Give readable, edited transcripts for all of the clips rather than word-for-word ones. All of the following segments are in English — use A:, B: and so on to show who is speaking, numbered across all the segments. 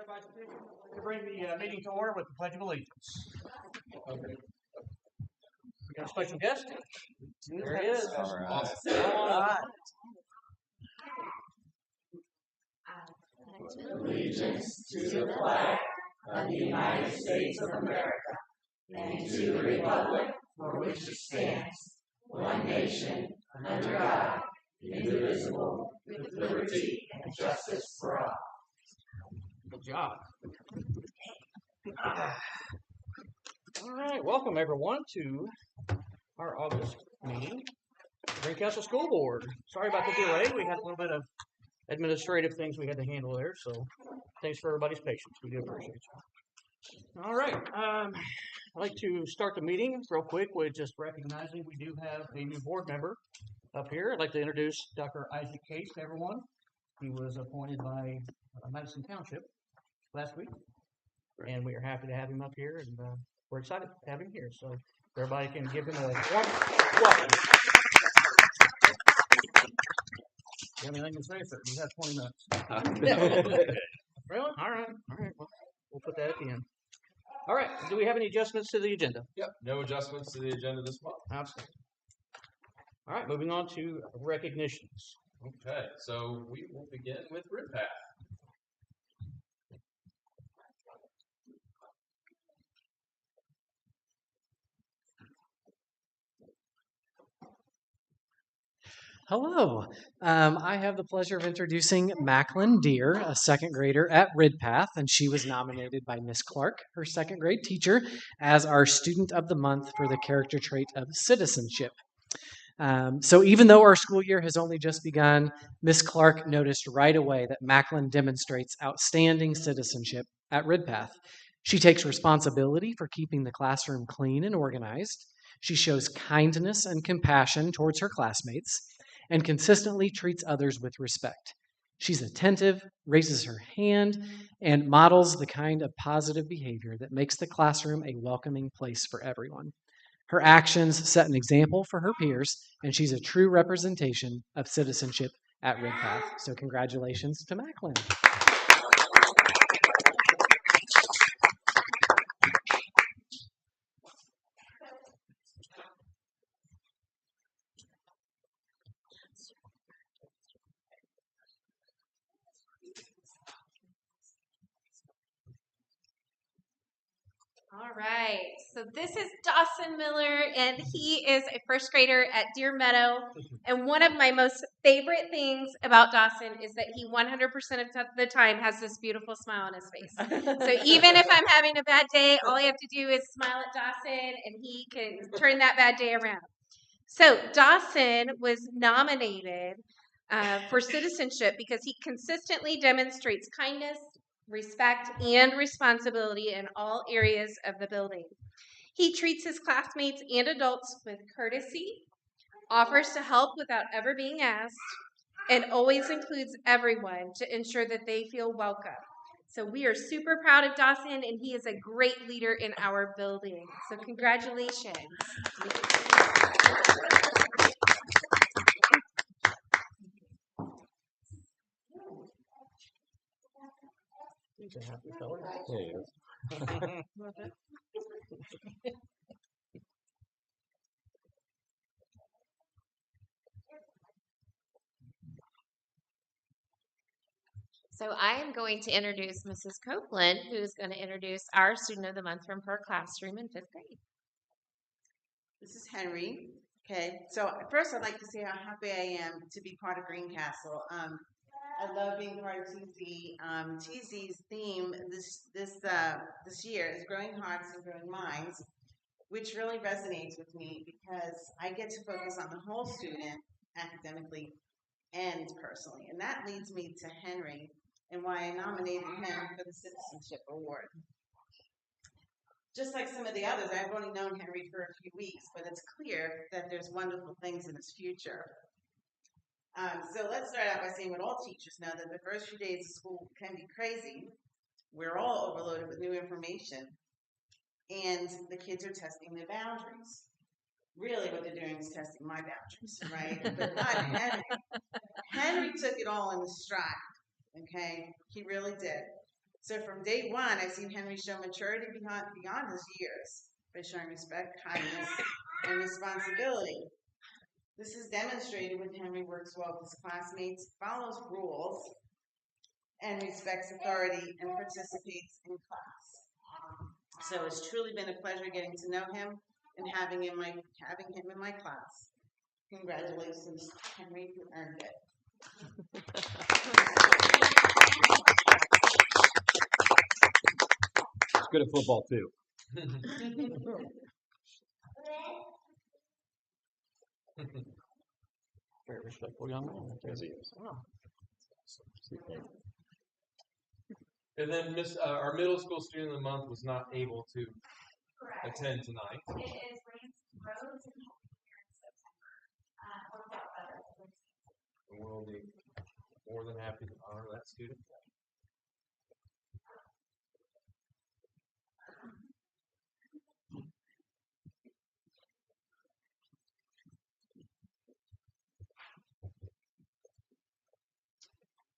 A: Vice President, to bring the meeting to order with the Pledge of Allegiance. We got a special guest. There he is.
B: All right.
C: Allegiance to the flag of the United States of America and to the republic for which it stands, one nation, under God, indivisible, with liberty and justice for all.
A: Good job. All right, welcome everyone to our August meeting, Greencastle School Board. Sorry about the delay. We had a little bit of administrative things we had to handle there, so thanks for everybody's patience. We do appreciate you. All right, I'd like to start the meeting real quick with just recognizing we do have a new board member up here. I'd like to introduce Dr. Isaac Case to everyone. He was appointed by Madison Township last week, and we are happy to have him up here, and we're excited to have him here. So everybody can give him a warm welcome. You have anything to say, sir? You have 20 minutes. Really? All right. Well, we'll put that at the end. All right. Do we have any adjustments to the agenda?
B: Yep, no adjustments to the agenda this month.
A: Outstanding. All right, moving on to recognitions.
B: Okay, so we will begin with RIPPAT.
D: Hello, I have the pleasure of introducing Macklin Deer, a second grader at Ridpath, and she was nominated by Miss Clark, her second grade teacher, as our Student of the Month for the character trait of citizenship. So even though our school year has only just begun, Miss Clark noticed right away that Macklin demonstrates outstanding citizenship at Ridpath. She takes responsibility for keeping the classroom clean and organized. She shows kindness and compassion towards her classmates, and consistently treats others with respect. She's attentive, raises her hand, and models the kind of positive behavior that makes the classroom a welcoming place for everyone. Her actions set an example for her peers, and she's a true representation of citizenship at Ridpath. So congratulations to Macklin.
E: All right, so this is Dawson Miller, and he is a first grader at Deer Meadow. And one of my most favorite things about Dawson is that he 100% of the time has this beautiful smile on his face. So even if I'm having a bad day, all I have to do is smile at Dawson, and he can turn that bad day around. So Dawson was nominated for citizenship because he consistently demonstrates kindness, respect, and responsibility in all areas of the building. He treats his classmates and adults with courtesy, offers to help without ever being asked, and always includes everyone to ensure that they feel welcome. So we are super proud of Dawson, and he is a great leader in our building. So congratulations.
A: He's a happy fellow.
B: There he is.
C: So I am going to introduce Mrs. Copeland, who is going to introduce our Student of the Month from her classroom in 5th grade.
F: This is Henry. Okay, so first I'd like to say how happy I am to be part of Greencastle. I love being part of TZ. TZ's theme this year is Growing Hearts and Growing Minds, which really resonates with me because I get to focus on the whole student academically and personally. And that leads me to Henry and why I nominated him for the Citizenship Award. Just like some of the others, I've only known Henry for a few weeks, but it's clear that there's wonderful things in his future. So let's start out by saying what all teachers know, that the first few days of school can be crazy. We're all overloaded with new information, and the kids are testing their boundaries. Really what they're doing is testing my boundaries, right? But not Henry. Henry took it all in the stride, okay? He really did. So from day one, I've seen Henry show maturity beyond his years by showing respect, kindness, and responsibility. This is demonstrated when Henry works well with his classmates, follows rules, and respects authority and participates in class. So it's truly been a pleasure getting to know him and having him in my class. Congratulations, Henry, you earned it.
A: He's good at football too. Very respectful young man.
B: Yes, he is.
A: Wow.
B: And then our middle school student of the month was not able to attend tonight.
E: It is Ramsey Rhodes, and he'll be here in September.
B: And we'll be more than happy to honor that student.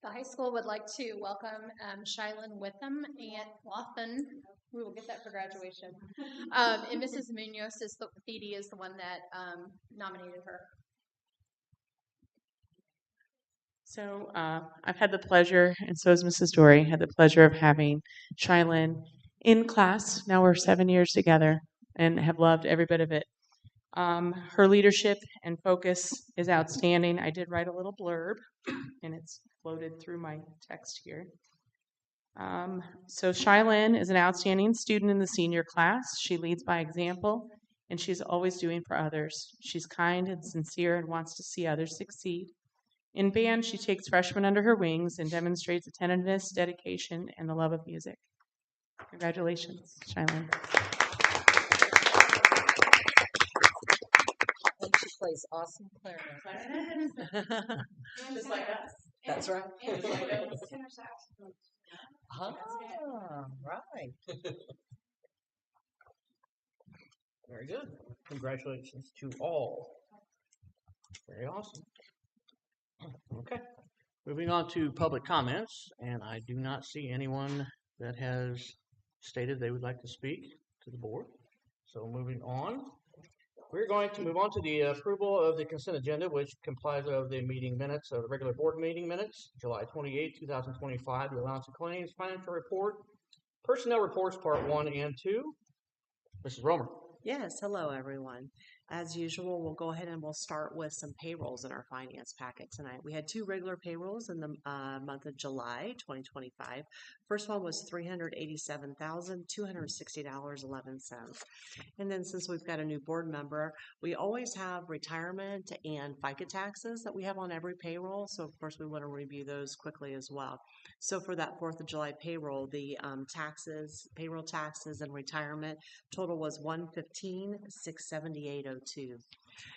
G: The high school would like to welcome Shylin Witham and Wathan. We will get that for graduation. And Mrs. Munoz is the one that nominated her.
H: So I've had the pleasure, and so has Mrs. Dory, had the pleasure of having Shylin in class. Now we're 7 years together and have loved every bit of it. Her leadership and focus is outstanding. I did write a little blurb, and it's floated through my text here. So Shylin is an outstanding student in the senior class. She leads by example, and she's always doing for others. She's kind and sincere and wants to see others succeed. In band, she takes freshmen under her wings and demonstrates attentiveness, dedication, and the love of music. Congratulations, Shylin.
C: And she plays awesome clarinet.
F: Just like us.
C: That's right.
E: And tenor saxophone.
C: Ah, right.
A: Very good. Congratulations to all. Very awesome. Okay. Moving on to public comments, and I do not see anyone that has stated they would like to speak to the board. So moving on, we're going to move on to the approval of the consent agenda, which complies of the meeting minutes, of the regular board meeting minutes, July 28, 2025, the allowance of claims, financial report, personnel reports, part 1 and 2. Mrs. Romer.
I: Yes, hello everyone. As usual, we'll go ahead and we'll start with some payrolls in our finance packet tonight. We had 2 regular payrolls in the month of July 2025. First one was $387,260.11. And then since we've got a new board member, we always have retirement and FICA taxes that we have on every payroll. So of course we want to review those quickly as well. So for that 4th of July payroll, the payroll taxes and retirement total was $115,678.02.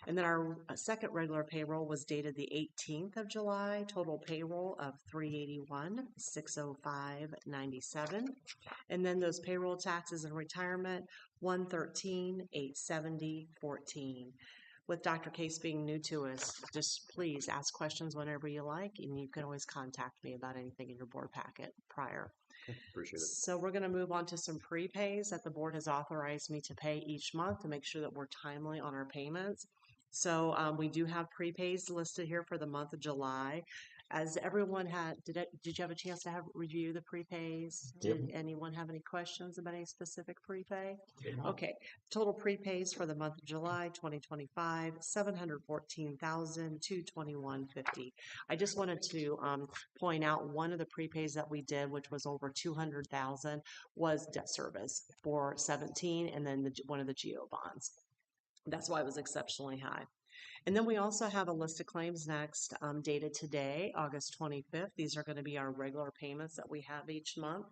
I: And then our second regular payroll was dated the 18th of July, total payroll of $381,605.97. And then those payroll taxes and retirement, $113,870.14. With Dr. Case being new to us, just please ask questions whenever you like, and you can always contact me about anything in your board packet prior.
B: Appreciate it.
I: So we're going to move on to some prepays that the board has authorized me to pay each month to make sure that we're timely on our payments. So we do have prepays listed here for the month of July. As everyone did you have a chance to review the prepays?
A: Yep.
I: Did anyone have any questions about any specific prepay? Okay, total prepays for the month of July 2025, $714,221.50. I just wanted to point out one of the prepays that we did, which was over $200,000, was debt service for 17, and then one of the GO bonds. That's why it was exceptionally high. And then we also have a list of claims next, dated today, August 25th. These are going to be our regular payments that we have each month.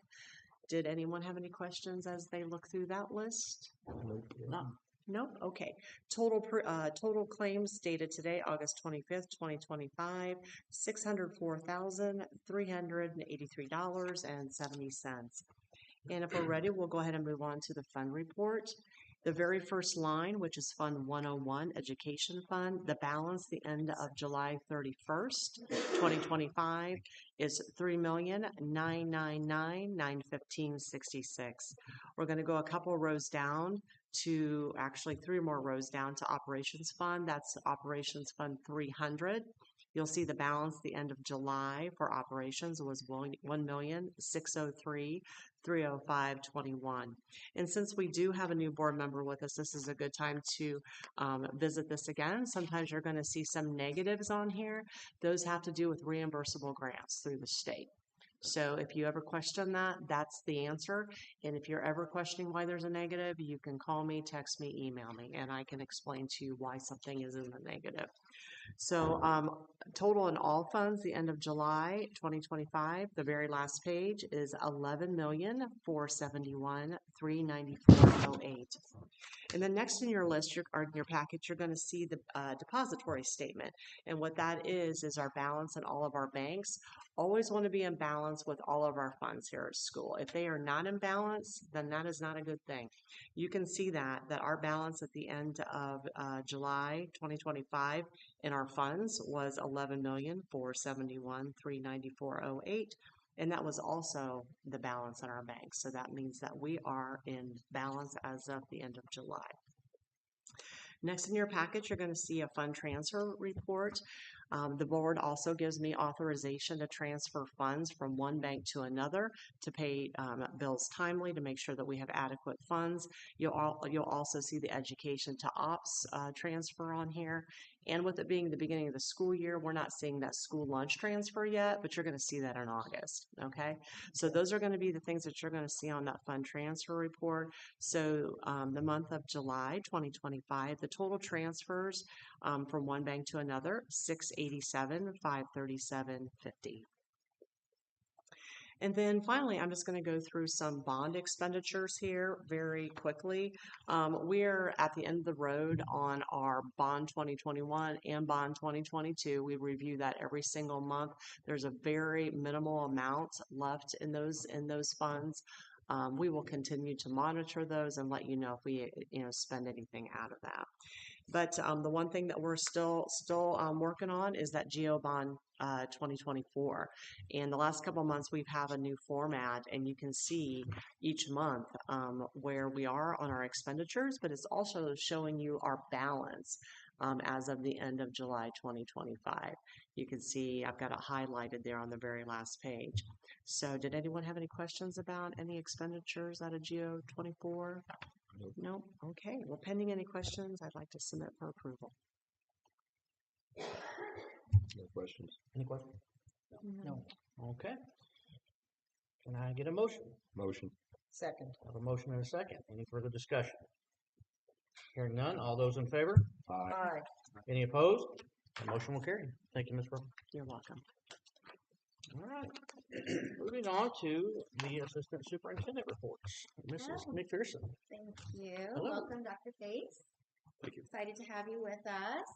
I: Did anyone have any questions as they look through that list?
A: No.
I: No? Okay. Total claims dated today, August 25th, 2025, $604,383.70. And if we're ready, we'll go ahead and move on to the fund report. The very first line, which is Fund 101, Education Fund, the balance the end of July 31st, 2025 is $3,999,915.66. We're going to go a couple rows down to, actually 3 more rows down to Operations Fund. That's Operations Fund 300. You'll see the balance the end of July for operations was $1,603,305.21. And since we do have a new board member with us, this is a good time to visit this again. Sometimes you're going to see some negatives on here. Those have to do with reimbursable grants through the state. So if you ever question that, that's the answer. And if you're ever questioning why there's a negative, you can call me, text me, email me, and I can explain to you why something is in the negative. So total in all funds, the end of July 2025, the very last page is $11,471,394.08. And then next in your list, or in your packet, you're going to see the depository statement. And what that is our balance in all of our banks. Always want to be in balance with all of our funds here at school. If they are not in balance, then that is not a good thing. You can see that our balance at the end of July 2025 in our funds was $11,471,394.08. And that was also the balance in our bank. So that means that we are in balance as of the end of July. Next in your package, you're going to see a fund transfer report. The board also gives me authorization to transfer funds from one bank to another to pay bills timely to make sure that we have adequate funds. You'll also see the education to ops transfer on here. And with it being the beginning of the school year, we're not seeing that school lunch transfer yet, but you're going to see that in August, okay? So those are going to be the things that you're going to see on that fund transfer report. So the month of July 2025, the total transfers from one bank to another, $687,537.50. And then finally, I'm just going to go through some bond expenditures here very quickly. We're at the end of the road on our bond 2021 and bond 2022. We review that every single month. There's a very minimal amount left in those funds. We will continue to monitor those and let you know if we spend anything out of that. But the one thing that we're still working on is that GO bond 2024. And the last couple of months we've had a new format, and you can see each month where we are on our expenditures, but it's also showing you our balance as of the end of July 2025. You can see I've got it highlighted there on the very last page. So did anyone have any questions about any expenditures out of GO 24? No? Okay. Well, pending any questions, I'd like to submit for approval.
J: No questions.
A: Any questions? No. Okay. Can I get a motion?
J: Motion.
C: Second.
A: I have a motion and a second. Any further discussion? Hearing none. All those in favor?
J: Aye.
C: Aye.
A: Any opposed? The motion will carry. Thank you, Ms. Rowe.
I: You're welcome.
A: All right. Moving on to the Assistant Superintendent reports. Mrs. McPherson.
K: Thank you.
A: Hello.
K: Welcome, Dr. Fates.
J: Thank you.
K: Excited to have you with us.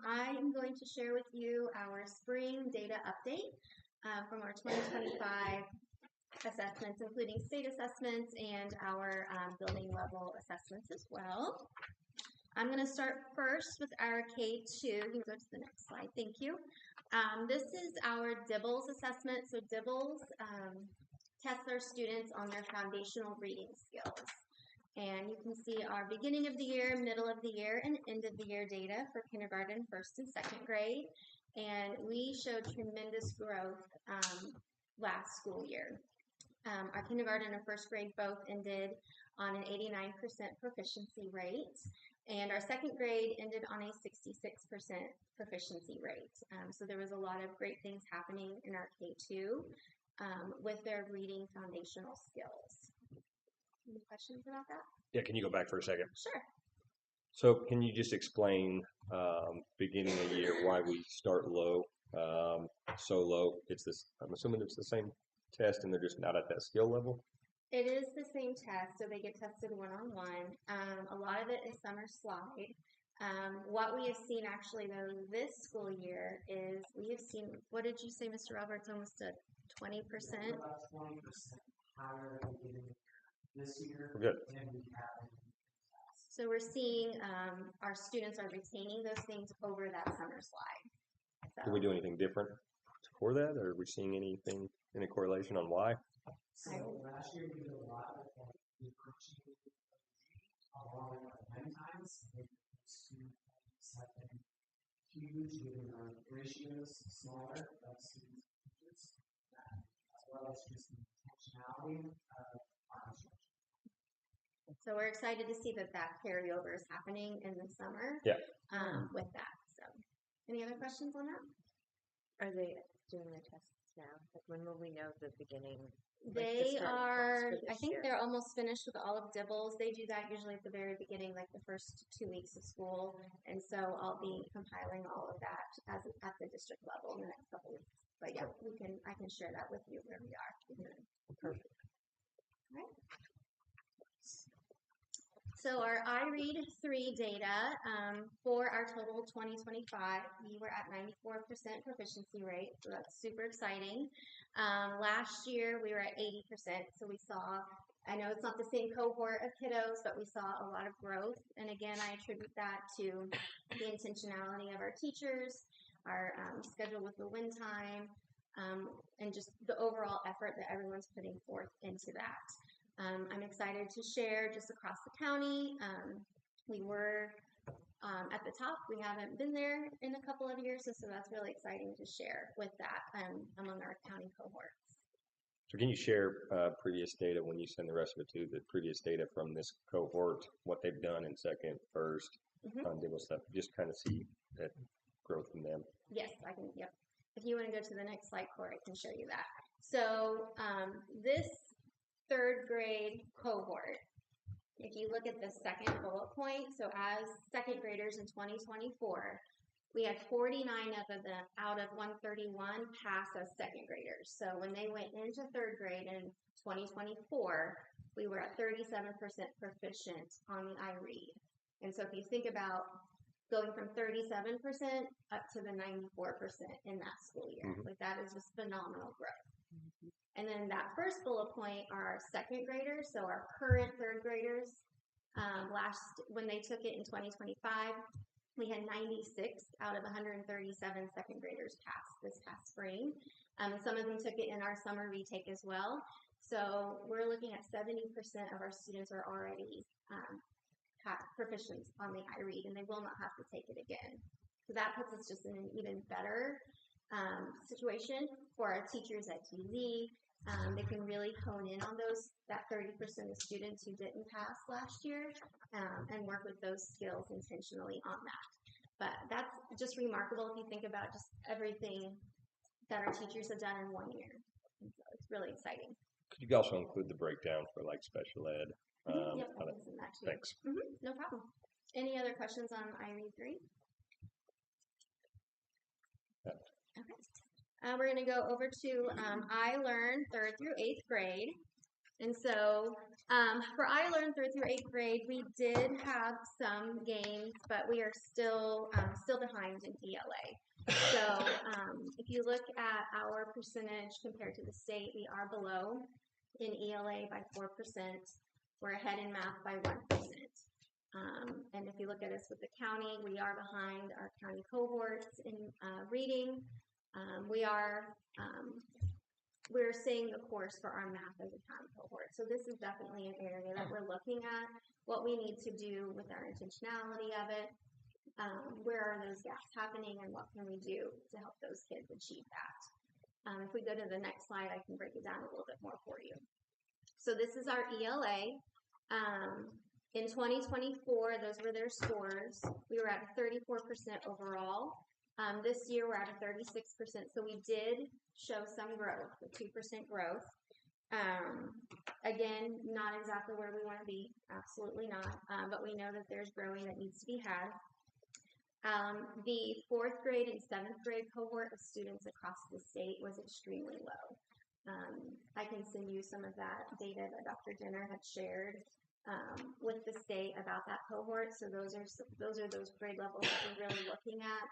K: I am going to share with you our spring data update from our 2025 assessments, including state assessments and our building level assessments as well. I'm going to start first with our K2. You can go to the next slide. Thank you. This is our DIBELS assessment. So DIBELS tests our students on their foundational reading skills. And you can see our beginning of the year, middle of the year, and end of the year data for kindergarten, first and second grade. And we showed tremendous growth last school year. Our kindergarten and first grade both ended on an 89% proficiency rate. And our second grade ended on a 66% proficiency rate. So there was a lot of great things happening in our K2 with their reading foundational skills. Any questions about that?
J: Yeah, can you go back for a second?
K: Sure.
J: So can you just explain beginning of the year why we start low, so low? It's this. I'm assuming it's the same test, and they're just not at that skill level.
K: It is the same test, so they get tested one-on-one. A lot of it is summer slide. What we have seen actually though this school year is we have seen, what did you say, Mr. Roberts, almost a 20%?
D: About 20% higher than the beginning of this year.
J: Good.
D: Than we have in the past.
K: So we're seeing our students are retaining those things over that summer slide.
J: Did we do anything different for that, or are we seeing anything, any correlation on why?
D: So last year we did a lot of along with our 9 times. Students have been huge, given our ratios smaller of students to teachers, as well as just the intentionality of our instruction.
K: So we're excited to see that carryover is happening in the summer.
J: Yeah.
K: With that. So, any other questions on that?
I: Are they doing their tests now? Like, when will we know the beginning?
K: They are,
I: for this
K: I think
I: year?
K: they're almost finished with all of Dibbles. They do that usually at the very beginning, like the first 2 weeks of school. And so I'll be compiling all of that at the district level in the next couple weeks. But yeah, I can share that with you where we are.
I: Perfect.
K: All right. So our iRead 3 data for our total 2025, we were at 94% proficiency rate, so that's super exciting. Last year we were at 80%, so we saw, I know it's not the same cohort of kiddos, but we saw a lot of growth. And again, I attribute that to the intentionality of our teachers, our schedule with the win time, and just the overall effort that everyone's putting forth into that. I'm excited to share just across the county. We were at the top. We haven't been there in a couple of years, so that's really exciting to share with that among our county cohorts.
J: So can you share previous data when you send the rest of it to the previous data from this cohort, what they've done in second, first, Dibble stuff, just kind of see that growth in them?
K: Yes, I can. Yep. If you want to go to the next slide, Corey, I can show you that. So this 3rd grade cohort, if you look at the second bullet point, so as second graders in 2024, we had 49 of them out of 131 pass as second graders. So when they went into 3rd grade in 2024, we were at 37% proficient on the iRead. And so if you think about going from 37% up to the 94% in that school year, like that is just phenomenal growth. And then that first bullet point are our second graders, so our current 3rd graders. When they took it in 2025, we had 96 out of 137 second graders pass this past spring. Some of them took it in our summer retake as well. So we're looking at 70% of our students are already proficient on the iRead, and they will not have to take it again. So that puts us just in an even better situation for our teachers at TZ. They can really hone in on that 30% of students who didn't pass last year and work with those skills intentionally on that. But that's just remarkable if you think about just everything that our teachers have done in 1 year. And so it's really exciting.
J: Could you also include the breakdown for like special ed?
K: Yep, I can send that to you.
J: Thanks.
K: No problem. Any other questions on iRead 3? Okay. We're going to go over to iLearn 3rd through 8th grade. And so for iLearn 3rd through 8th grade, we did have some gains, but we are still behind in ELA. So if you look at our percentage compared to the state, we are below in ELA by 4%. We're ahead in math by 1%. And if you look at us with the county, we are behind our county cohorts in reading. We're seeing the course for our math as a county cohort. So this is definitely an area that we're looking at, what we need to do with our intentionality of it. Where are those gaps happening, and what can we do to help those kids achieve that? If we go to the next slide, I can break it down a little bit more for you. So this is our ELA. In 2024, those were their scores. We were at a 34% overall. This year, we're at a 36%. So we did show some growth, a 2% growth. Again, not exactly where we want to be, absolutely not. But we know that there's growing that needs to be had. The 4th grade and 7th grade cohort of students across the state was extremely low. I can send you some of that data that Dr. Jenner had shared with the state about that cohort. So those are those grade levels that we're really looking at.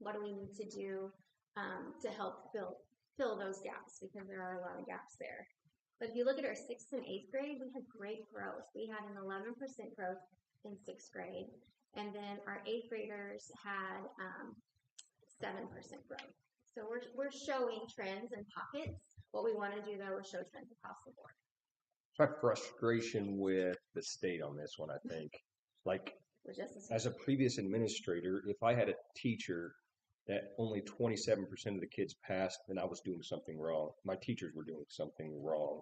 K: What do we need to do to help fill those gaps, because there are a lot of gaps there. But if you look at our 6th and 8th grade, we had great growth. We had an 11% growth in sixth grade. And then our eighth graders had 7% growth. So we're showing trends and pockets. What we want to do though is show trends across the board.
J: My frustration with the state on this one, I think, like as a previous administrator, if I had a teacher that only 27% of the kids passed, then I was doing something wrong. My teachers were doing something wrong,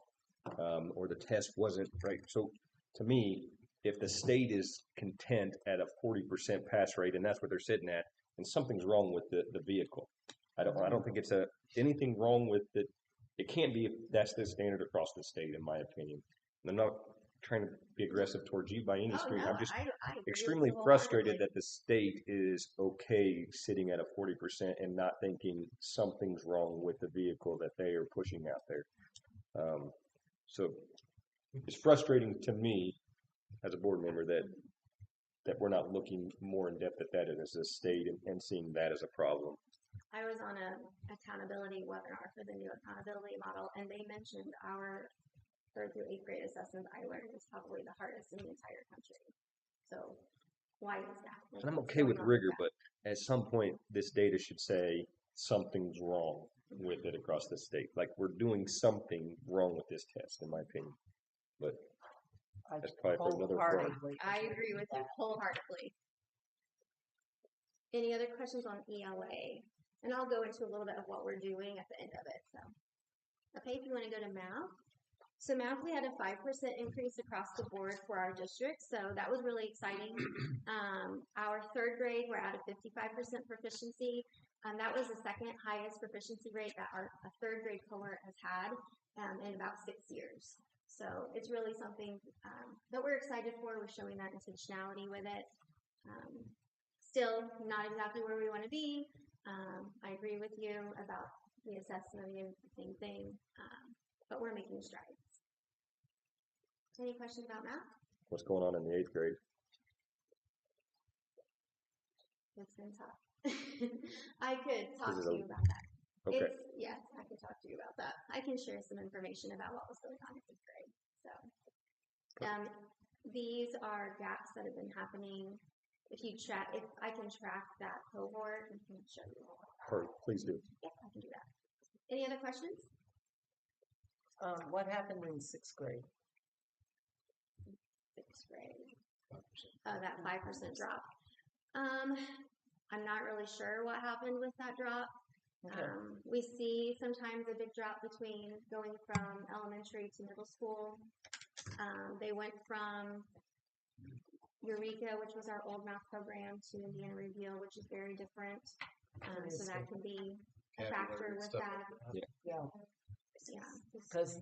J: or the test wasn't right. So to me, if the state is content at a 40% pass rate and that's what they're sitting at, then something's wrong with the vehicle. I don't think it's anything wrong with it. It can't be if that's the standard across the state, in my opinion. And I'm not trying to be aggressive towards you by any stretch. I'm just
K: I agree with
J: extremely
K: you
J: frustrated
K: wholeheartedly.
J: that the state is okay sitting at a 40% and not thinking something's wrong with the vehicle that they are pushing out there. So it's frustrating to me as a board member that we're not looking more in depth at that as a state and seeing that as a problem.
K: I was on a accountability webinar for the new accountability model, and they mentioned our 3rd through 8th grade assessments I learned is probably the hardest in the entire country. So why is that?
J: And I'm okay with rigor, but at some point this data should say something's wrong with it across the state. Like we're doing something wrong with this test, in my opinion. But that's probably for another forum.
K: I agree with you wholeheartedly. Any other questions on ELA? And I'll go into a little bit of what we're doing at the end of it. So, okay, if you want to go to math. So math, we had a 5% increase across the board for our district. So that was really exciting. Our 3rd grade, we're at a 55% proficiency. That was the second highest proficiency rate that our 3rd grade cohort has had in about 6 years. So it's really something that we're excited for. We're showing that intentionality with it. Still not exactly where we want to be. I agree with you about the assessment being the same thing, but we're making strides. Any questions about math?
J: What's going on in the 8th grade?
K: It's been tough. I could talk to you about that.
J: Okay.
K: Yes, I can talk to you about that. I can share some information about what was going on in 8th grade. So, these are gaps that have been happening. If I can track that cohort, I can show you.
J: Perfect. Please do.
K: Yep, I can do that. Any other questions?
C: What happened in 6th grade?
K: 6th grade. Oh, that 5% drop. I'm not really sure what happened with that drop.
C: Okay.
K: We see sometimes a big drop between going from elementary to middle school. They went from Eureka, which was our old math program, to Indiana Reveal, which is very different. So that can be a factor with that.
C: Yeah.
K: Yeah.
C: Because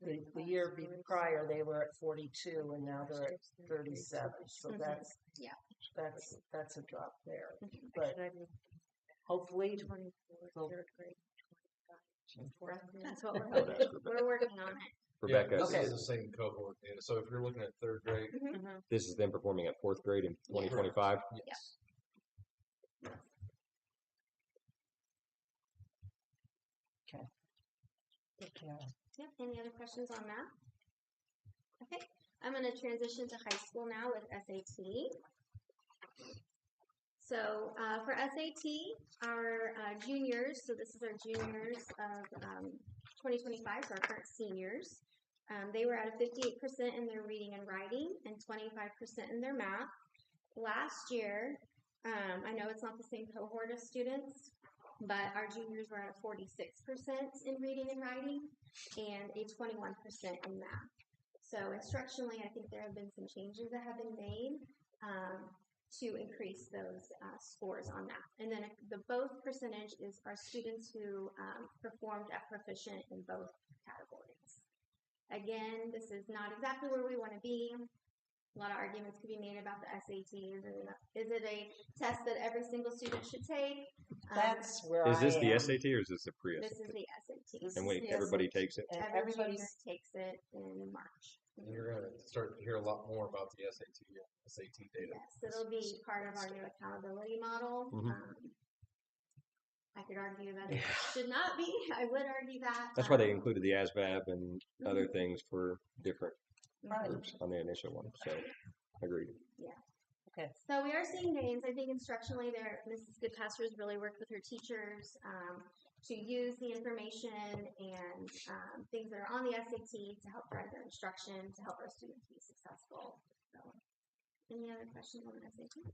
C: the year prior they were at 42 and now they're at 37. So that's a drop there. But hopefully
K: that's what we're working on it.
J: Rebecca,
B: This is the same cohort data. So if you're looking at 3rd grade,
J: this is them performing at 4th grade in 2025?
B: yes.
K: Yep. Any other questions on that? Okay. I'm going to transition to high school now with SAT. So for SAT, our juniors, so this is our juniors of 2025, so our current seniors, they were at a 58% in their reading and writing and 25% in their math. Last year, I know it's not the same cohort of students, but our juniors were at a 46% in reading and writing and a 21% in math. So instructionally, I think there have been some changes that have been made to increase those scores on that. And then the both percentage is our students who performed at proficient in both categories. Again, this is not exactly where we want to be. A lot of arguments could be made about the SAT. Is it a test that every single student should take?
C: that's where
J: Is this
C: I
J: the
C: am.
J: SAT or is this the pre-SAT?
K: This is the SAT.
J: And wait, everybody takes it?
C: And
K: Every junior
C: everybody's
K: takes it in March.
B: And you're going to start to hear a lot more about the SAT data.
K: Yes, it'll be part of our new accountability model. I could argue that it should not be. I would argue that.
J: That's why they included the ASVAB and other things for different groups on the initial one. So, agreed.
K: Yeah. So we are seeing gains. I think instructionally there, Mrs. Goodpaster has really worked with her teachers to use the information and things that are on the SAT to help drive their instruction, to help our students be successful. So, any other questions on the SAT?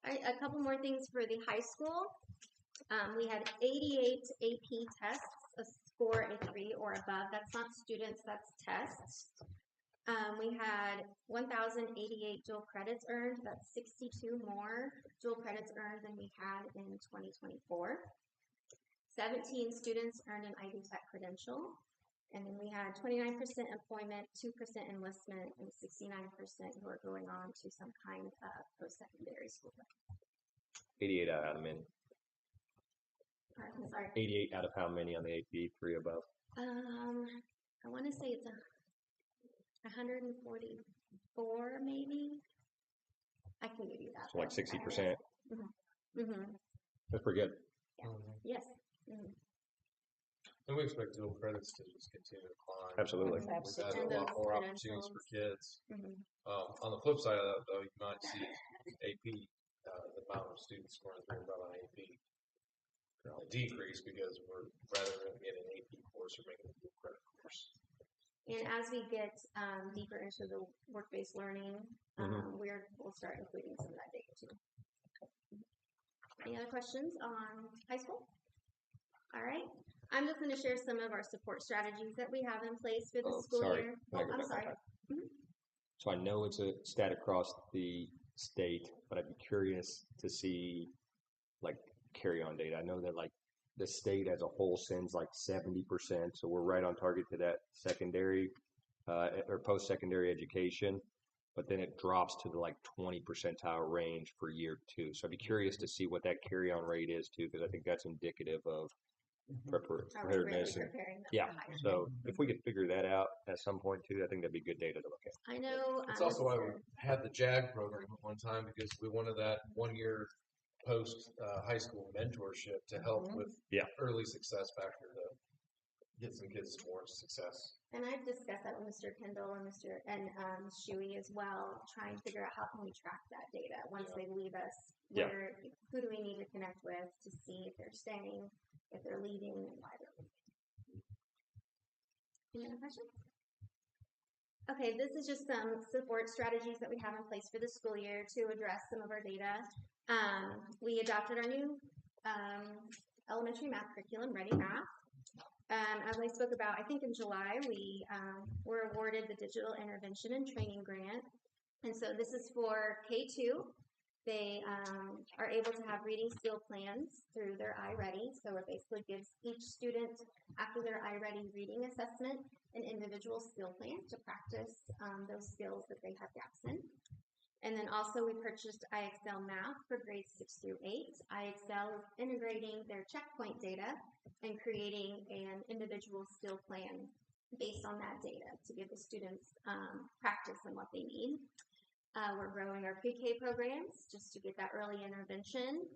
K: All right, a couple more things for the high school. We had 88 AP tests, a score a 3 or above. That's not students, that's tests. We had 1,088 dual credits earned. That's 62 more dual credits earned than we had in 2024. 17 students earned an Ivy Tech credential. And then we had 29% employment, 2% enlistment, and 69% who are going on to some kind of post-secondary school.
J: 88 out of how many?
K: I'm sorry.
J: 88 out of how many on the AP, 3 above?
K: I want to say it's 144, maybe. I can give you that.
J: So like 60%.
K: Mm-hmm.
J: That's pretty good.
K: Yeah. Yes. Mm-hmm.
B: And we expect dual credits to just continue to climb.
J: Absolutely.
B: We've had a lot more opportunities for kids. On the flip side of that, though, you might see AP, the amount of students scoring 3 above on AP decrease because we're rather than getting an AP course, we're making a dual credit course.
K: And as we get deeper into the work-based learning, we'll start including some of that data too. Any other questions on high school? All right. I'm just going to share some of our support strategies that we have in place for the school year. I'm sorry.
J: So I know it's a stat across the state, but I'd be curious to see like carry-on data. I know that like the state as a whole sends like 70%, so we're right on target to that secondary or post-secondary education, but then it drops to the like 20 percentile range for year 2. So I'd be curious to see what that carry-on rate is too, because I think that's indicative of preparedness. Yeah, so if we could figure that out at some point too, I think that'd be good data to look at.
K: I know.
B: It's also why we had the JAG program at one time, because we wanted that 1 year post high school mentorship to help with early success factor to get some kids more success.
K: And I've discussed that with Mr. Kendall and Mr. and Shuey as well, trying to figure out how can we track that data once they leave us. Who do we need to connect with to see if they're staying, if they're leaving, and why they're leaving. Any other questions? Okay, this is just some support strategies that we have in place for the school year to address some of our data. We adopted our new elementary math curriculum, Ready Math. As I spoke about, I think in July, we were awarded the Digital Intervention and Training Grant. And so this is for K2. They are able to have reading skill plans through their iReady. So it basically gives each student, after their iReady reading assessment, an individual skill plan to practice those skills that they have gaps in. And then also we purchased IXL Math for grades 6 through 8. IXL is integrating their checkpoint data and creating an individual skill plan based on that data to give the students practice on what they need. We're growing our pre-K programs just to get that early intervention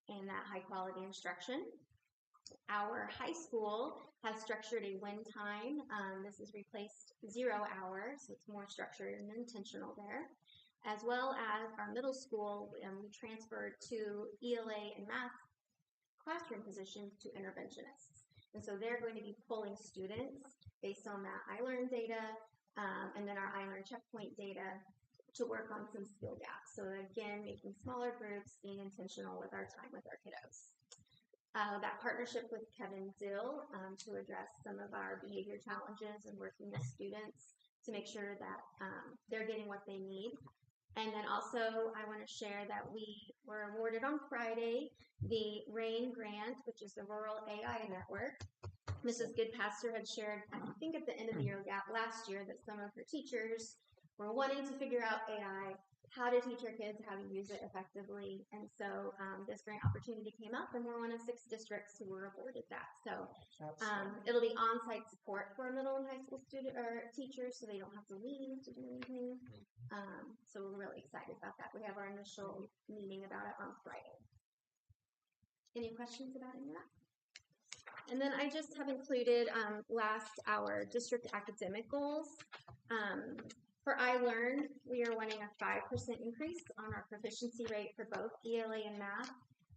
K: and that high quality instruction. Our high school has structured a win time. This has replaced 0 hours, so it's more structured and intentional there. As well as our middle school, we transferred to ELA and math classroom positions to interventionists. And so they're going to be pulling students based on that iLearn data and then our iLearn checkpoint data to work on some skill gaps. So again, making smaller groups, being intentional with our time with our kiddos. That partnership with Kevin Dill to address some of our behavior challenges and working with students to make sure that they're getting what they need. And then also, I want to share that we were awarded on Friday the RAIN grant, which is the Rural AI Network. Mrs. Goodpaster had shared, I think at the end of the year last year, that some of her teachers were wanting to figure out AI, how to teach our kids how to use it effectively. And so this grant opportunity came up, and we're one of 6 districts who were awarded that. So it'll be on-site support for middle and high school student or teachers, so they don't have to leave to do anything. So we're really excited about that. We have our initial meeting about it on Friday. Any questions about any of that? And then I just have included our district academic goals. For iLearn, we are wanting a 5% increase on our proficiency rate for both ELA and math,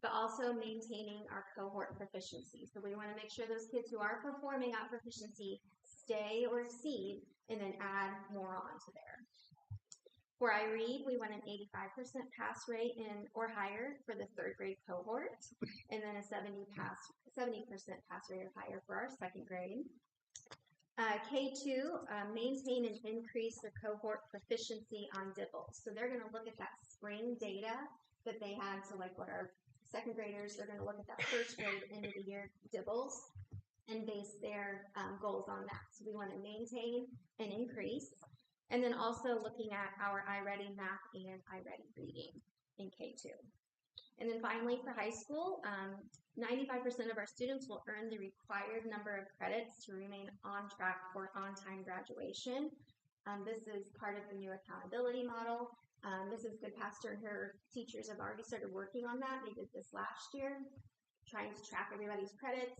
K: but also maintaining our cohort proficiency. So we want to make sure those kids who are performing at proficiency stay or exceed, and then add more on to there. For iRead, we want an 85% pass rate or higher for the 3rd grade cohort, and then a 70% pass rate or higher for our 2nd grade. K2, maintain and increase their cohort proficiency on DIBELS. So they're going to look at that spring data that they had. So like what our 2nd graders are going to look at that 1st grade end of the year DIBELS and base their goals on that. So we want to maintain and increase. And then also looking at our iReady Math and iReady Reading in K2. And then finally for high school, 95% of our students will earn the required number of credits to remain on track for on-time graduation. This is part of the new accountability model. Mrs. Goodpaster and her teachers have already started working on that. They did this last year, trying to track everybody's credits,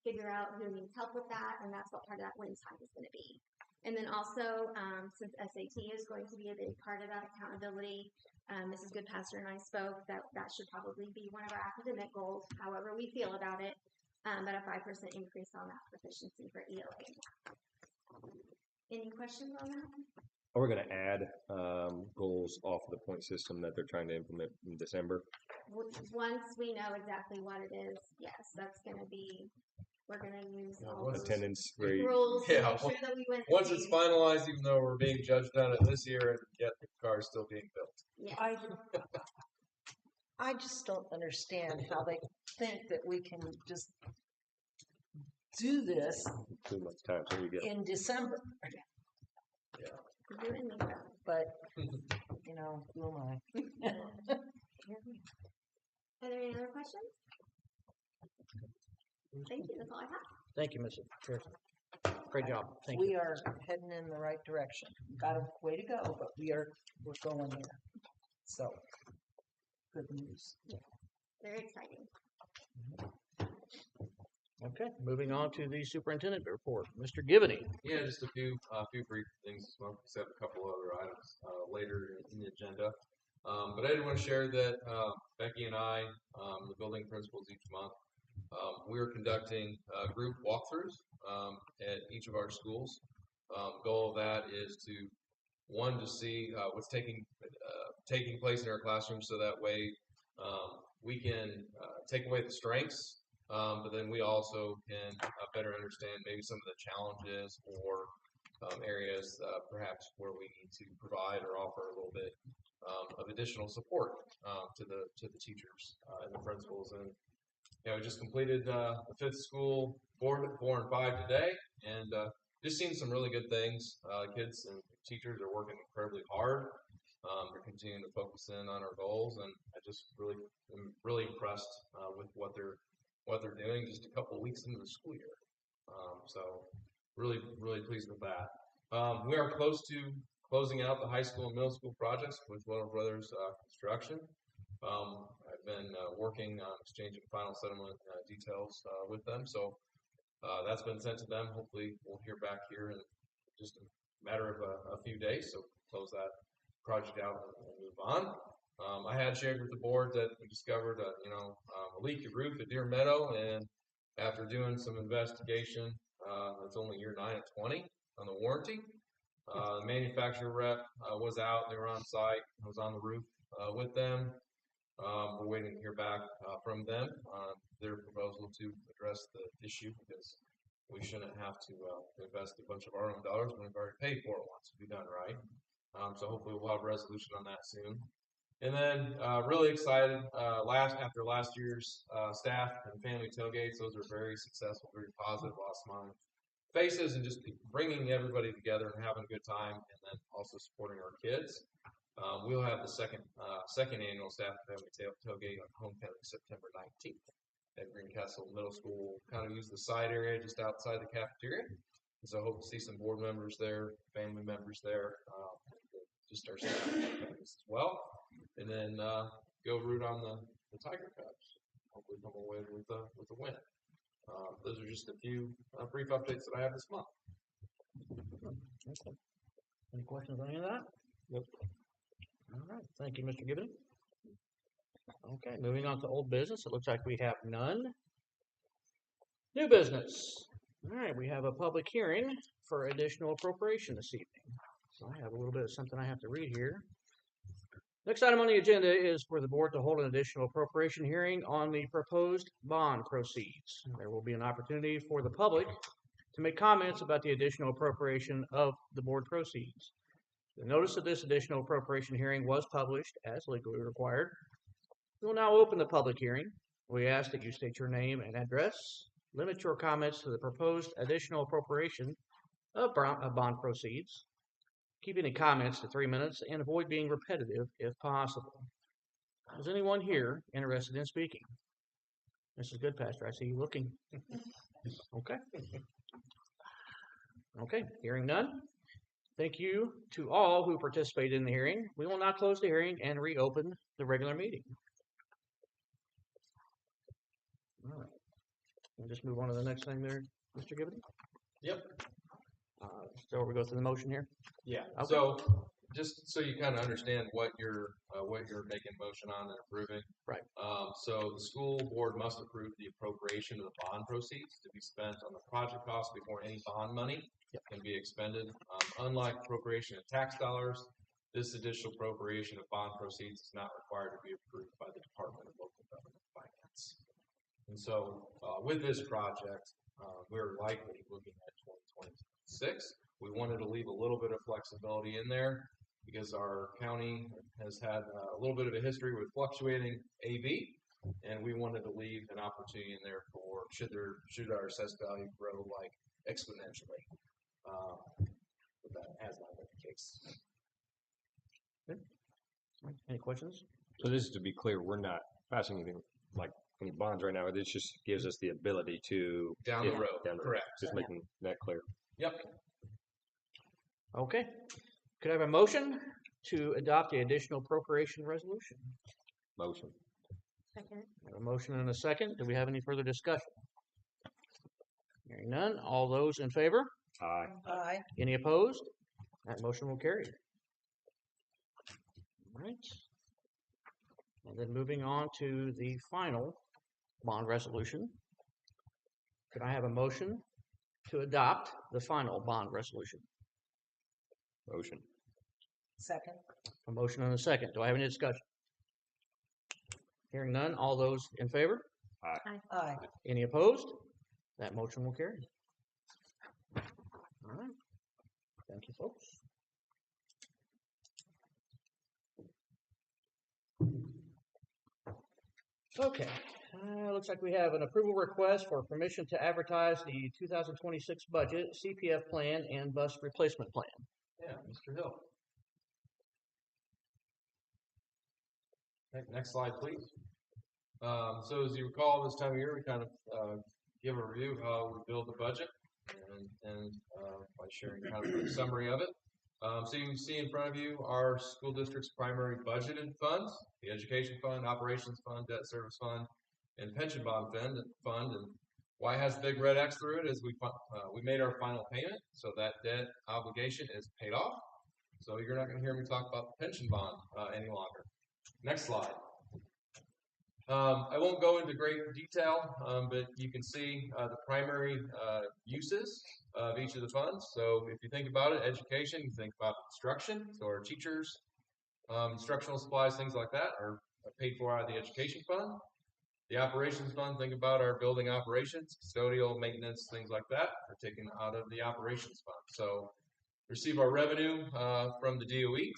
K: figure out who needs help with that, and that's what part of that win time is going to be. And then also, since SAT is going to be a big part of that accountability, Mrs. Goodpaster and I spoke that should probably be one of our academic goals, however we feel about it, but a 5% increase on that proficiency for ELA. Any questions on that?
J: Are we going to add goals off of the point system that they're trying to implement in December?
K: Once we know exactly what it is, yes, that's going to be. We're going to use all those
J: Attendance rate.
K: rules to
B: Yeah,
K: make sure that we went.
B: Once it's finalized, even though we're being judged on it this year, and yet the car is still being built.
K: Yes.
C: I just don't understand how they think that we can just do this
J: Too much time till we get.
C: in December.
K: You and me both.
C: But, you know, who am I?
K: Are there any other questions? Thank you. That's all I have.
A: Thank you, Mrs. Pearson. Great job. Thank you.
C: We are heading in the right direction. Got a way to go, but we're going there. So, good news.
K: Very exciting.
A: Okay, moving on to the superintendent report. Mr. Givney.
B: Yeah, just a few brief things this month, except a couple other items later in the agenda. But I did want to share that Becky and I, the building principals each month, we're conducting group walkthroughs at each of our schools. Goal of that is to see what's taking place in our classrooms, so that way we can take away the strengths, but then we also can better understand maybe some of the challenges or areas perhaps where we need to provide or offer a little bit of additional support to the teachers and the principals. And we just completed the 5th school 4 and 5 today, and just seen some really good things. Kids and teachers are working incredibly hard. They're continuing to focus in on our goals, and I just am really impressed with what they're doing just a couple of weeks into the school year. So really pleased with that. We are close to closing out the high school and middle school projects with Little Brothers Construction. I've been working on exchanging final settlement details with them, so that's been sent to them. Hopefully we'll hear back here in just a matter of a few days, so close that project out and move on. I had shared with the board that we discovered a leaky roof at Deer Meadow, and after doing some investigation, it's only year 9 of 20 on the warranty. The manufacturer rep was out. They were on site. I was on the roof with them. We're waiting to hear back from them on their proposal to address the issue, because we shouldn't have to invest a bunch of our own dollars when we've already paid for it once to be done right. So hopefully we'll have a resolution on that soon. And then really excited, after last year's staff and family tailgates, those are very successful, very positive, lost my faces, and just bringing everybody together and having a good time, and then also supporting our kids. We'll have the second annual staff family tailgate on homecoming September 19th at Greencastle Middle School. We'll kind of use the side area just outside the cafeteria. And so I hope to see some board members there, family members there, just our staff as well. And then go root on the Tiger Cubs. Hopefully come away with a win. Those are just a few brief updates that I have this month.
A: Any questions on any of that?
J: Nope.
A: All right, thank you, Mr. Gibbon. Okay, moving on to old business. It looks like we have none. New business. All right, we have a public hearing for additional appropriation this evening. So I have a little bit of something I have to read here. Next item on the agenda is for the board to hold an additional appropriation hearing on the proposed bond proceeds. There will be an opportunity for the public to make comments about the additional appropriation of the board proceeds. The notice of this additional appropriation hearing was published as legally required. We will now open the public hearing. We ask that you state your name and address. Limit your comments to the proposed additional appropriation of bond proceeds. Keep any comments to 3 minutes and avoid being repetitive if possible. Is anyone here interested in speaking? Mrs. Goodpasture, I see you looking. Okay. Okay, hearing none. Thank you to all who participated in the hearing. We will now close the hearing and reopen the regular meeting. All right. We'll just move on to the next thing there, Mr. Gibbon.
B: Yep.
A: So we go through the motion here.
B: Yeah.
A: Okay.
B: So just so you kind of understand what you're making motion on and approving.
A: Right.
B: So the school board must approve the appropriation of the bond proceeds to be spent on the project cost before any bond money can be expended. Unlike appropriation of tax dollars, this additional appropriation of bond proceeds is not required to be approved by the Department of Local Government Finance. And so with this project, we're likely looking at 2026. We wanted to leave a little bit of flexibility in there because our county has had a little bit of a history with fluctuating AV, and we wanted to leave an opportunity in there for should our assessed value grow like exponentially. But that has not been the case.
A: Okay. Any questions?
J: So this is to be clear, we're not passing anything like any bonds right now. This just gives us the ability to
B: Down the road. Correct.
J: Just making that clear.
B: Yep.
A: Okay. Could I have a motion to adopt the additional appropriation resolution?
J: Motion.
E: Second.
A: I have a motion and a second. Do we have any further discussion? Hearing none. All those in favor?
J: Aye.
F: Aye.
A: Any opposed? That motion will carry. All right. And then moving on to the final bond resolution. Could I have a motion to adopt the final bond resolution?
J: Motion.
F: Second.
A: A motion and a second. Do I have any discussion? Hearing none. All those in favor?
F: Aye.
A: Any opposed? That motion will carry. All right. Thank you, folks. Okay. Looks like we have an approval request for permission to advertise the 2026 budget, CPF plan, and bus replacement plan.
B: Yeah, Mr. Hill. Next slide, please. So as you recall, this time of year, we kind of give a review of how we build the budget and by sharing kind of a summary of it. So you can see in front of you our school district's primary budgeted funds: the education fund, operations fund, debt service fund, and pension bond fund. And why it has the big red X through it is we made our final payment, so that debt obligation is paid off. So you're not going to hear me talk about the pension bond any longer. Next slide. I won't go into great detail, but you can see the primary uses of each of the funds. So if you think about it, education, you think about instruction. So our teachers, instructional supplies, things like that are paid for out of the education fund. The operations fund, think about our building operations, custodial, maintenance, things like that are taken out of the operations fund. So receive our revenue from the DOE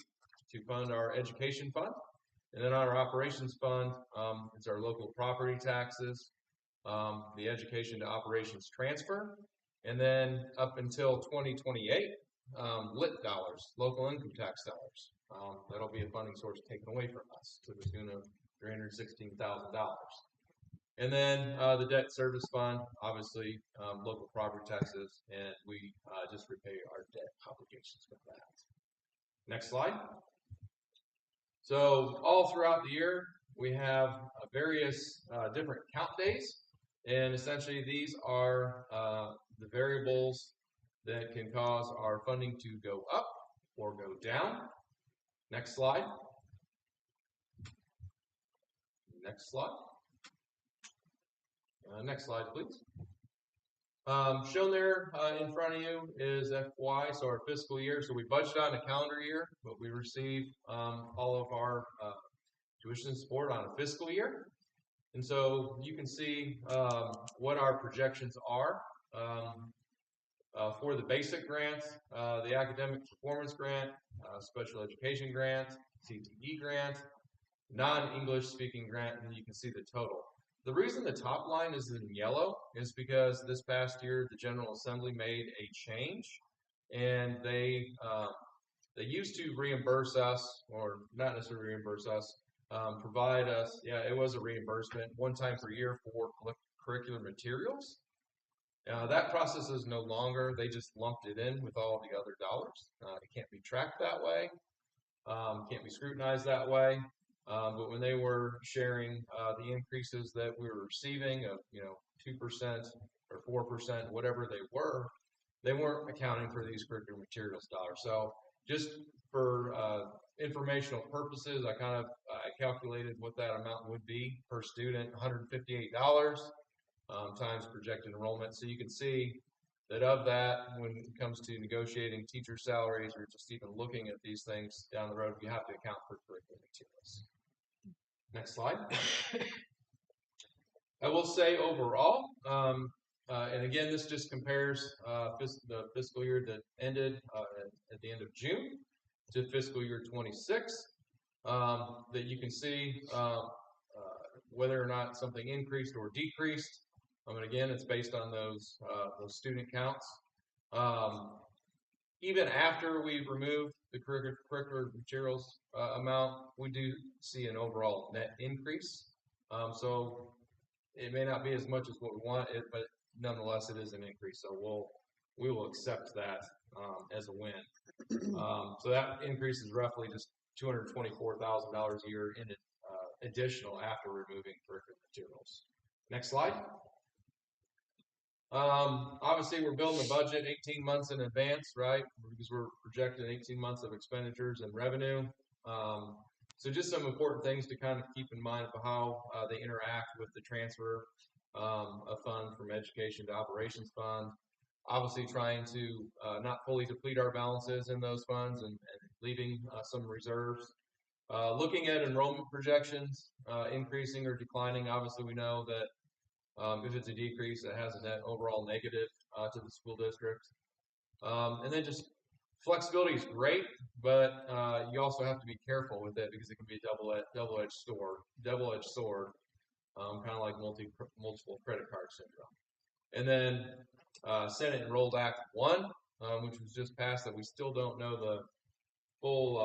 B: to fund our education fund. And then on our operations fund, it's our local property taxes, the education to operations transfer, and then up until 2028, LIT dollars, local income tax dollars. That'll be a funding source taken away from us to the tune of $316,000. And then the debt service fund, obviously local property taxes, and we just repay our debt obligations with that. Next slide. So all throughout the year, we have various different count days, and essentially these are the variables that can cause our funding to go up or go down. Next slide. Next slide. Next slide, please. Shown there in front of you is FY, so our fiscal year. So we budget on a calendar year, but we receive all of our tuition support on a fiscal year. And so you can see what our projections are for the basic grants, the academic performance grant, special education grant, CTE grant, non-English speaking grant, and you can see the total. The reason the top line is in yellow is because this past year the General Assembly made a change, and they used to reimburse us, or not necessarily reimburse us, provide us, it was a reimbursement one time per year for curricular materials. That process is no longer. They just lumped it in with all the other dollars. It can't be tracked that way, can't be scrutinized that way. But when they were sharing the increases that we were receiving of 2% or 4%, whatever they weren't accounting for these curricular materials dollars. So just for informational purposes, I calculated what that amount would be per student: $158 times projected enrollment. So you can see that of that, when it comes to negotiating teacher salaries or just even looking at these things down the road, you have to account for curricular materials. Next slide. I will say overall, and again, this just compares the fiscal year that ended at the end of June to fiscal year 26, that you can see whether or not something increased or decreased. And again, it's based on those student counts. Even after we remove the curricular materials amount, we do see an overall net increase. So it may not be as much as what we want, but nonetheless, it is an increase. So we will accept that as a win. So that increase is roughly just $224,000 a year in additional after removing curricular materials. Next slide. Obviously, we're building a budget 18 months in advance, right? Because we're projecting 18 months of expenditures and revenue. So just some important things to kind of keep in mind of how they interact with the transfer of funds from education to operations fund. Obviously, trying to not fully deplete our balances in those funds and leaving some reserves. Looking at enrollment projections, increasing or declining. Obviously, we know that if it's a decrease, it has a net overall negative to the school district. And then just flexibility is great, but you also have to be careful with it because it can be a double-edged sword, kind of like multiple credit card syndrome. And then Senate Enrolled Act 1, which was just passed, that we still don't know the full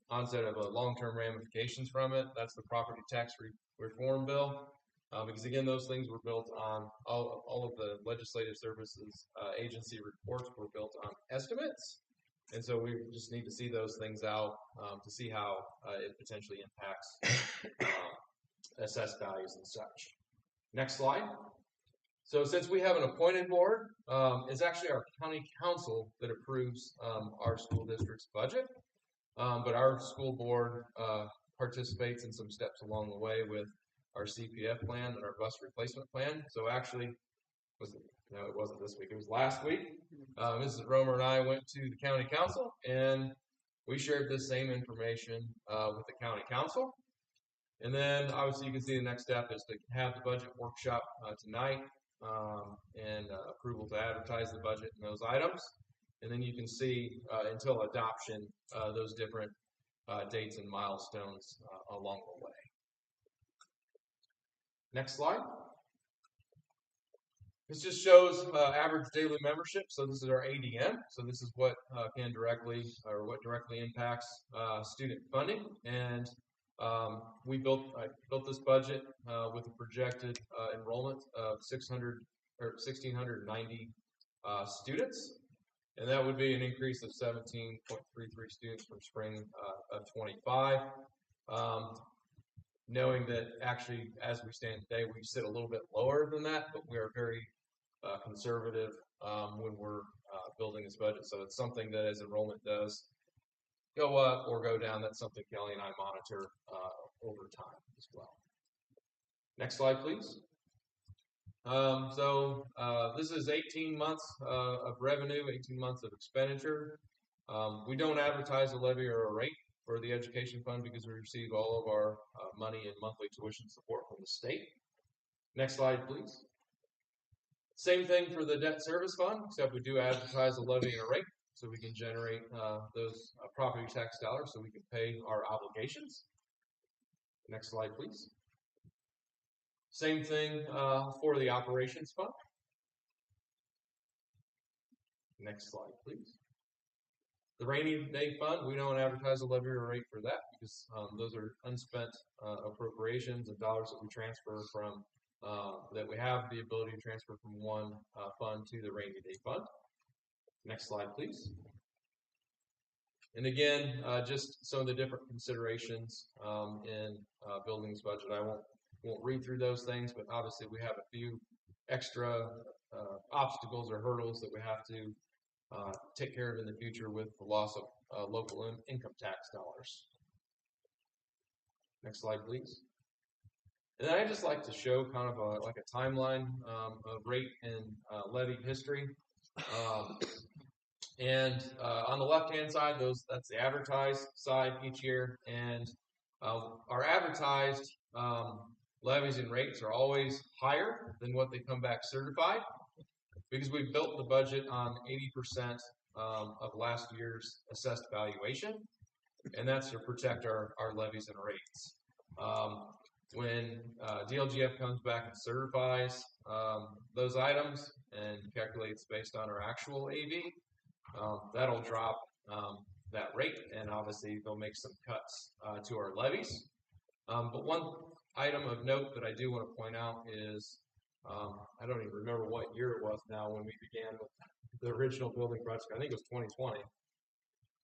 B: onset of long-term ramifications from it. That's the property tax reform bill. Because again, those things were built on all of the legislative services agency reports were built on estimates, and so we just need to see those things out to see how it potentially impacts assessed values and such. Next slide. So since we have an appointed board, it's actually our county council that approves our school district's budget, but our school board participates in some steps along the way with our CPF plan and our bus replacement plan. So actually, it wasn't this week, it was last week. Mrs. Romer and I went to the county council and we shared this same information with the county council. And then obviously you can see the next step is to have the budget workshop tonight and approval to advertise the budget and those items. And then you can see until adoption those different dates and milestones along the way. Next slide. This just shows average daily membership. So this is our ADM. So this is what what directly impacts student funding. And I built this budget with a projected enrollment of 1,690 students. And that would be an increase of 17.33 students from spring of 25. Knowing that actually, as we stand today, we sit a little bit lower than that, but we are very conservative when we're building this budget. So it's something that as enrollment does go up or go down. That's something Kelly and I monitor over time as well. Next slide, please. This is 18 months of revenue, 18 months of expenditure. We don't advertise a levy or a rate for the education fund because we receive all of our money in monthly tuition support from the state. Next slide, please. Same thing for the debt service fund, except we do advertise a levy and a rate so we can generate those property tax dollars so we can pay our obligations. Next slide, please. Same thing for the operations fund. Next slide, please. The rainy day fund, we don't advertise a levy or rate for that because those are unspent appropriations and dollars that we transfer from, that we have the ability to transfer from one fund to the rainy day fund. Next slide, please. And again, just some of the different considerations in buildings budget. I won't read through those things, but obviously we have a few extra obstacles or hurdles that we have to take care of in the future with the loss of local income tax dollars. Next slide, please. And then I just like to show kind of like a timeline of rate and levy history. On the left-hand side, that's the advertised side each year, and our advertised levies and rates are always higher than what they come back certified because we built the budget on 80% of last year's assessed valuation, and that's to protect our levies and rates. When DLGF comes back and certifies those items and calculates based on our actual AV, that'll drop that rate, and obviously they'll make some cuts to our levies. But one item of note that I do want to point out is, I don't even remember what year it was now when we began with the original building project. I think it was 2020.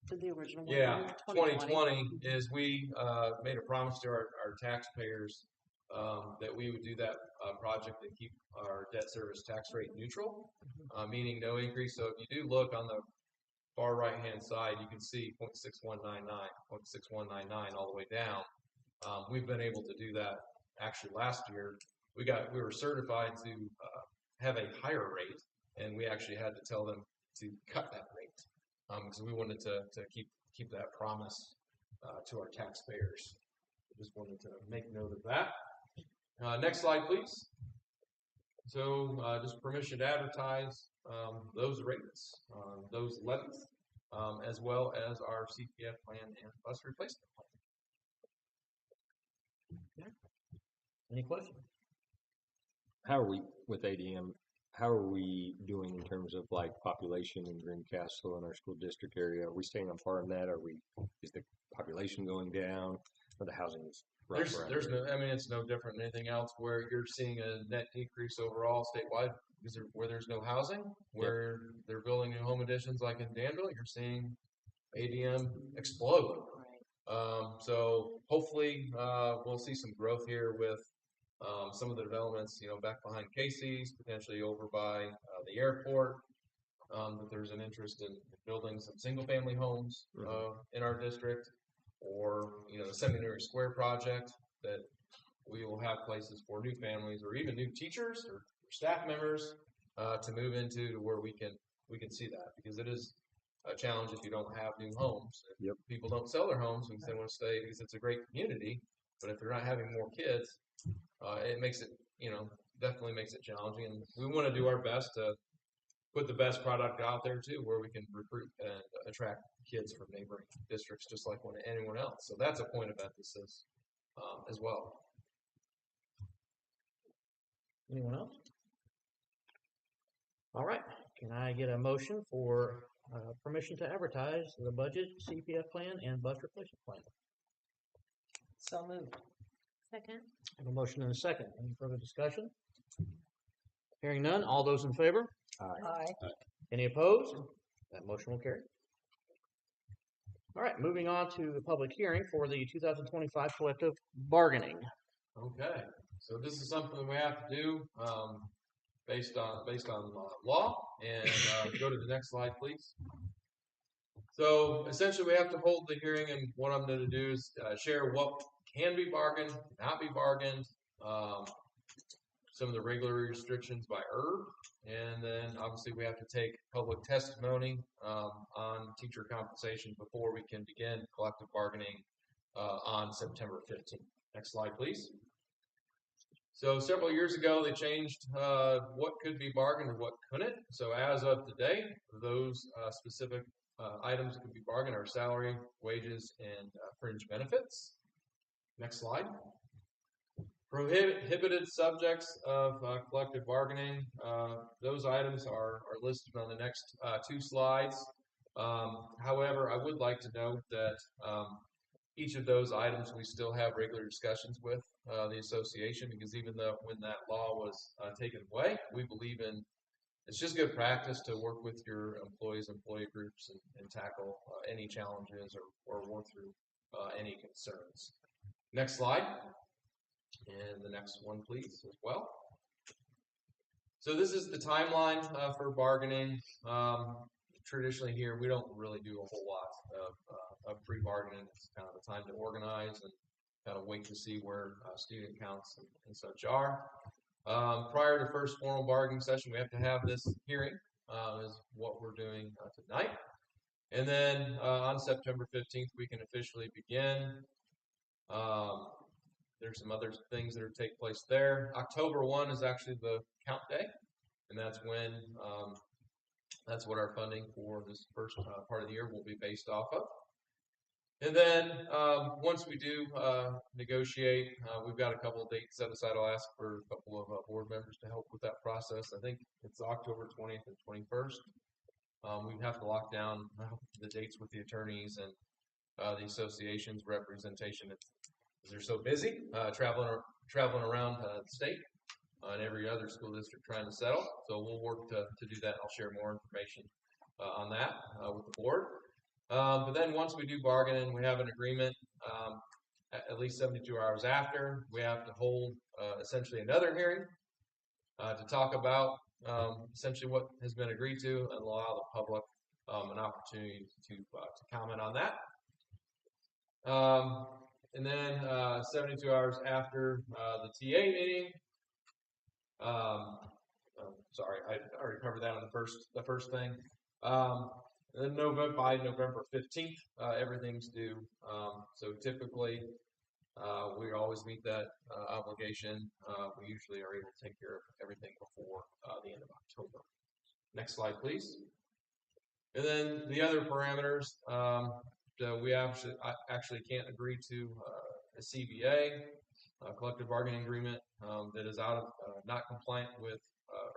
I: The original one.
B: Yeah, 2020 is we made a promise to our taxpayers that we would do that project and keep our debt service tax rate neutral, meaning no increase. So if you do look on the far right-hand side, you can see 0.6199, 0.6199 all the way down. We've been able to do that. Actually, last year we were certified to have a higher rate, and we actually had to tell them to cut that rate because we wanted to keep that promise to our taxpayers. Just wanted to make note of that. Next slide, please. So just permission to advertise those rates, those levies, as well as our CPF plan and bus replacement plan.
A: Okay. Any questions?
J: How are we with ADM? How are we doing in terms of like population in Greencastle and our school district area? Are we staying on par in that? Is the population going down, or the housing is right?
B: There's no. I mean, it's no different than anything else where you're seeing a net decrease overall statewide because where there's no housing, where they're building new home additions like in Danville, you're seeing ADM explode. So hopefully we'll see some growth here with some of the developments, back behind Casey's, potentially over by the airport. That there's an interest in building some single-family homes in our district, or the Seminary Square project, that we will have places for new families or even new teachers or staff members to move into, to where we can see that, because it is a challenge if you don't have new homes.
J: Yep.
B: People don't sell their homes because they want to stay because it's a great community, but if they're not having more kids, it makes it, definitely makes it challenging. And we want to do our best to put the best product out there too, where we can recruit and attract kids from neighboring districts just like anyone else. So that's a point of emphasis as well.
A: Anyone else? All right. Can I get a motion for permission to advertise the budget, CPF plan, and bus replacement plan?
I: So moved.
E: Second.
A: I have a motion and a second. Any further discussion? Hearing none. All those in favor?
I: Aye.
A: Any opposed? That motion will carry. All right, moving on to the public hearing for the 2025 collective bargaining.
B: Okay, so this is something we have to do based on law. And go to the next slide, please. So essentially, we have to hold the hearing, and what I'm going to do is share what can be bargained, not be bargained, some of the regulatory restrictions by ERB, and then obviously we have to take public testimony on teacher compensation before we can begin collective bargaining on September 15th. Next slide, please. So several years ago, they changed what could be bargained and what couldn't. So as of today, those specific items that could be bargained are salary, wages, and fringe benefits. Next slide. Prohibited subjects of collective bargaining. Those items are listed on the next two slides. However, I would like to note that each of those items we still have regular discussions with the association, because even though when that law was taken away, we believe in it's just good practice to work with your employee groups, and tackle any challenges or work through any concerns. Next slide. And the next one, please, as well. So this is the timeline for bargaining. Traditionally here, we don't really do a whole lot of pre-bargaining. It's kind of a time to organize and kind of wait to see where student counts and such are. Prior to first formal bargaining session, we have to have this hearing, is what we're doing tonight. And then on September 15th, we can officially begin. There's some other things that take place there. October 1 is actually the count day, and that's when that's what our funding for this first part of the year will be based off of. And then once we do negotiate, we've got a couple of dates set aside. I'll ask for a couple of board members to help with that process. I think it's October 20th and 21st. We have to lock down the dates with the attorneys and the association's representation. They're so busy traveling around the state and every other school district trying to settle. So we'll work to do that. I'll share more information on that with the board. But then once we do bargain and we have an agreement, at least 72 hours after, we have to hold essentially another hearing to talk about essentially what has been agreed to and allow the public an opportunity to comment on that. And then 72 hours after the TA meeting, sorry, I already covered that on the first thing. And then by November 15th, everything's due. So typically, we always meet that obligation. We usually are able to take care of everything before the end of October. Next slide, please. And then the other parameters. We actually can't agree to a CBA, a collective bargaining agreement, that is not compliant with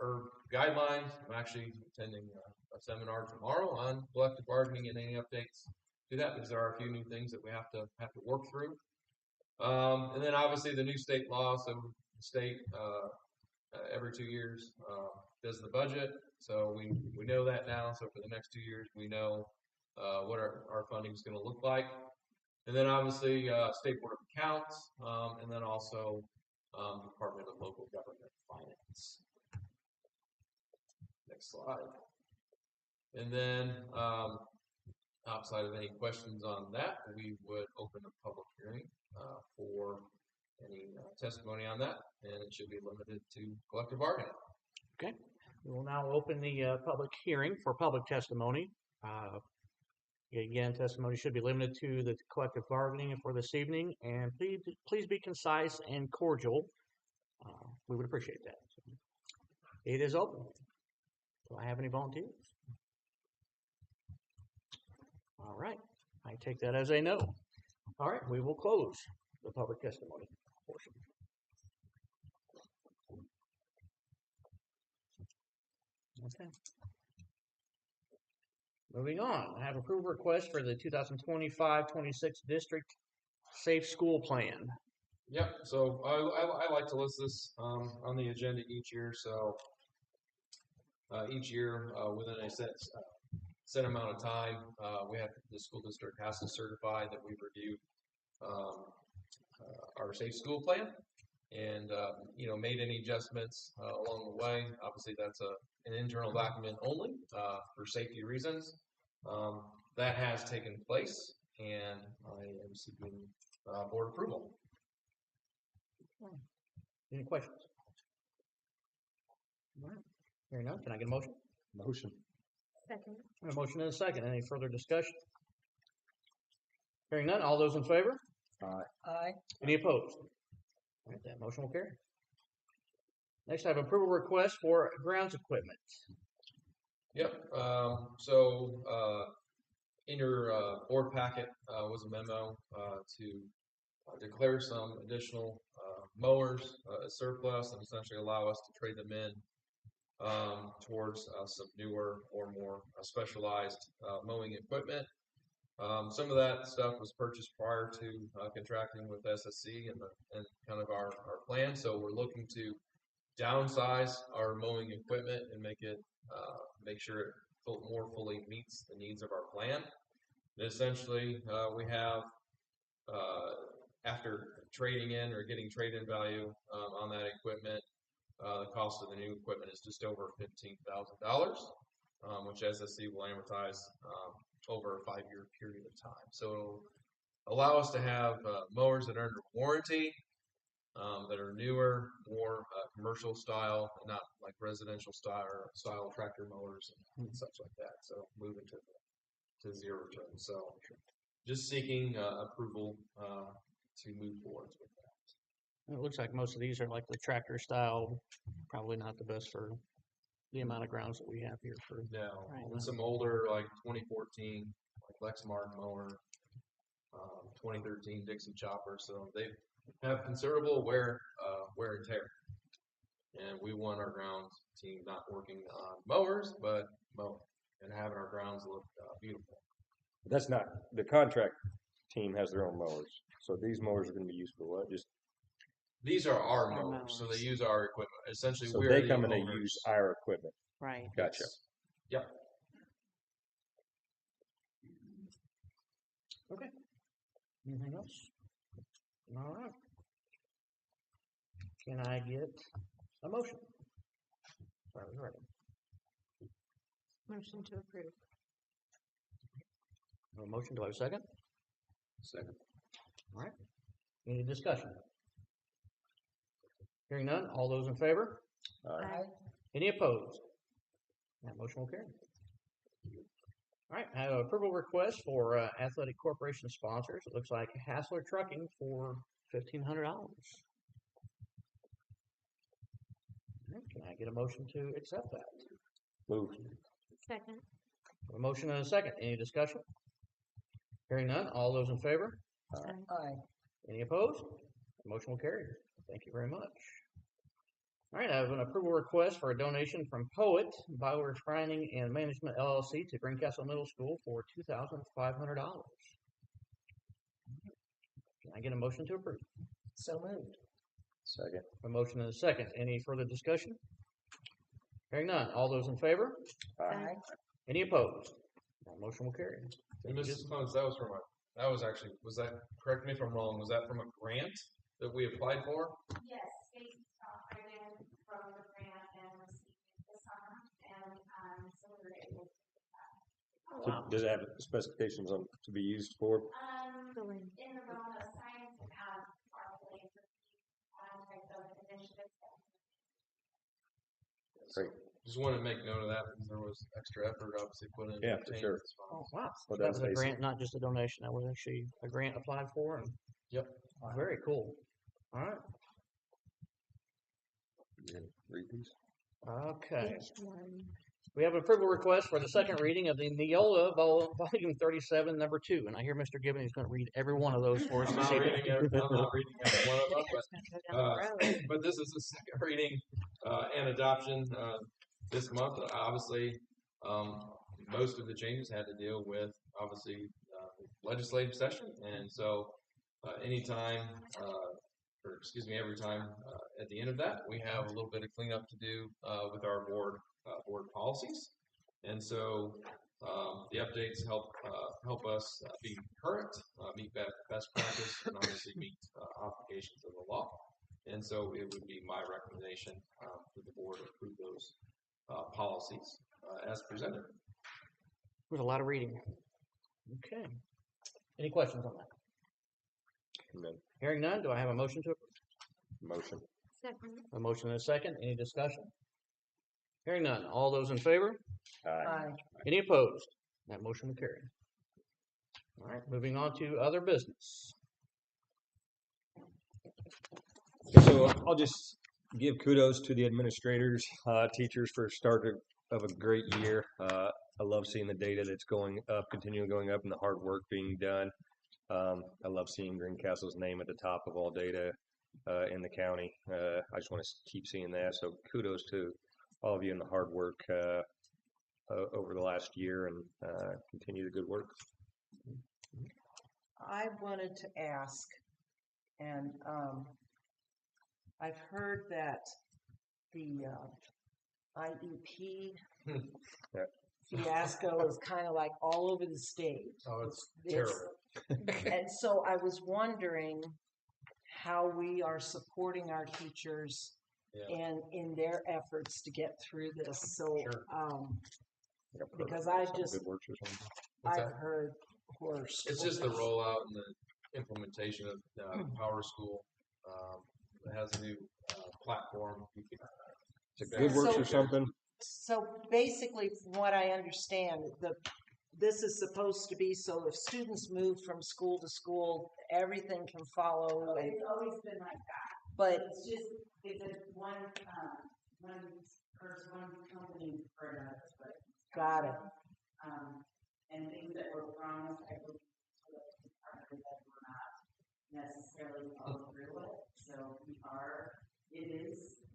B: ERB guidelines. I'm actually attending a seminar tomorrow on collective bargaining and any updates to that, because there are a few new things that we have to work through. And then obviously the new state law. So the state every 2 years does the budget. So we know that now. So for the next 2 years, we know what our funding is going to look like. And then obviously State Board of Accounts, and then also Department of Local Government Finance. Next slide. And then outside of any questions on that, we would open a public hearing for any testimony on that, and it should be limited to collective bargaining.
A: Okay. We will now open the public hearing for public testimony. Again, testimony should be limited to the collective bargaining for this evening, and please be concise and cordial. We would appreciate that. It is open. Do I have any volunteers? All right. I take that as a no. All right. We will close the public testimony portion. Okay. Moving on, I have approval request for the 2025-26 district safe school plan.
B: Yep. So I like to list this on the agenda each year. So each year within a set amount of time, the school district has to certify that we've reviewed our safe school plan and made any adjustments along the way. Obviously, that's an internal document only for safety reasons. that has taken place, and I am seeking board approval.
A: Any questions? All right. Hearing none, can I get a motion?
J: Motion.
K: Second.
A: A motion and a second. Any further discussion? Hearing none, all those in favor?
C: Aye.
A: Any opposed? All right, that motion will carry. Next, I have approval request for grounds equipment.
B: Yep. In your board packet was a memo to declare some additional mowers as surplus and essentially allow us to trade them in towards some newer or more specialized mowing equipment. Some of that stuff was purchased prior to contracting with SSC and kind of our plan. So we're looking to downsize our mowing equipment and make sure it more fully meets the needs of our plan. And essentially, we have after trading in or getting trade-in value on that equipment, the cost of the new equipment is just over $15,000, which SSC will amortize over a 5-year period of time. So it'll allow us to have mowers that are under warranty, that are newer, more commercial style, and not like residential style tractor mowers and such like that. So moving to zero turn. So just seeking approval to move forward with that.
A: It looks like most of these are like the tractor style, probably not the best for the amount of grounds that we have here for.
B: No,
A: Right.
B: and some older like 2014 like Lexmark mower, 2013 Dixie chopper. So they have considerable wear and tear. And we want our grounds team not working on mowers, but mowing and having our grounds look beautiful.
J: That's not, the contract team has their own mowers. So these mowers are going to be used for what? Just
B: These are our mowers, so they use our equipment. Essentially,
J: so
B: we're
J: they
B: the
J: come and they
B: owners.
J: use our equipment.
H: Right.
J: Gotcha.
B: Yep.
A: Okay. Anything else? All right. Can I get a motion? Sorry, I was ready.
G: Motion to approve.
A: A motion, do I have a second?
J: Second.
A: All right. Any discussion? Hearing none, all those in favor?
C: Aye.
A: Any opposed? That motion will carry. All right, I have an approval request for Athletic Corporation sponsors. It looks like Hassler Trucking for $1,500. Can I get a motion to accept that?
J: Move.
K: Second.
A: A motion and a second. Any discussion? Hearing none, all those in favor?
C: Aye.
A: Any opposed? The motion will carry. Thank you very much. All right, I have an approval request for a donation from Poet Bauer Training and Management LLC to Greencastle Middle School for $2,500. Can I get a motion to approve?
C: So moved.
J: Second.
A: A motion and a second. Any further discussion? Hearing none. All those in favor?
C: Aye.
A: Any opposed? That motion will carry.
B: And Mrs. Clemens, that was actually, correct me if I'm wrong, was that from a grant that we applied for?
E: Yes, they right in from the grant and received it this summer, and so we were able to get that.
J: So does it have specifications on to be used for?
E: In the realm of science and philanthropy type of initiatives.
J: Great.
B: Just wanted to make note of that because there was extra effort obviously put in.
J: Yeah, for sure.
A: Oh, wow.
J: Well,
A: That
J: that's
A: was a
J: basic.
A: grant, not just a donation. That was actually a grant applied for. And
B: Yep.
A: very cool. All right.
J: Read these.
A: Okay. We have an approval request for the second reading of the Neola Volume 37, Number 2. And I hear Mr. Gibbon is going to read every one of those for us
B: I'm
A: this
B: not
A: evening.
B: reading every one of them, but this is the second reading and adoption this month. Obviously, most of the changes had to deal with obviously legislative session, and so every time at the end of that, we have a little bit of cleanup to do with our board policies, and so the updates help us be current, meet best practice, and obviously meet obligations of the law. And so it would be my recommendation for the board to approve those policies as presented.
A: There's a lot of reading. Okay. Any questions on that?
J: None.
A: Hearing none, do I have a motion to approve?
J: Motion.
K: Second.
A: A motion and a second. Any discussion? Hearing none. All those in favor?
J: Aye.
A: Any opposed? That motion will carry. All right, moving on to other business.
J: So I'll just give kudos to the administrators, teachers for start of a great year. I love seeing the data that's going up, continuing going up, and the hard work being done. I love seeing Greencastle's name at the top of all data in the county. I just want to keep seeing that. So kudos to all of you in the hard work over the last year, and continue the good work.
L: I wanted to ask, and I've heard that the IEP
J: Yeah.
L: fiasco is kind of like all over the state.
B: Oh, it's terrible.
L: And so I was wondering how we are supporting our teachers and in their efforts to get through this. So, because I just, I've heard horror stories.
B: It's just the rollout and the implementation of Power School. It has a new platform.
J: Is it GoodWorks or something?
L: So basically, from what I understand, this is supposed to be so if students move from school to school, everything can follow.
F: It's always been like that.
L: But
F: It's just, one company for another, but.
L: Got it.
F: And things that were promised, I believe, to the department that were not necessarily followed through with. So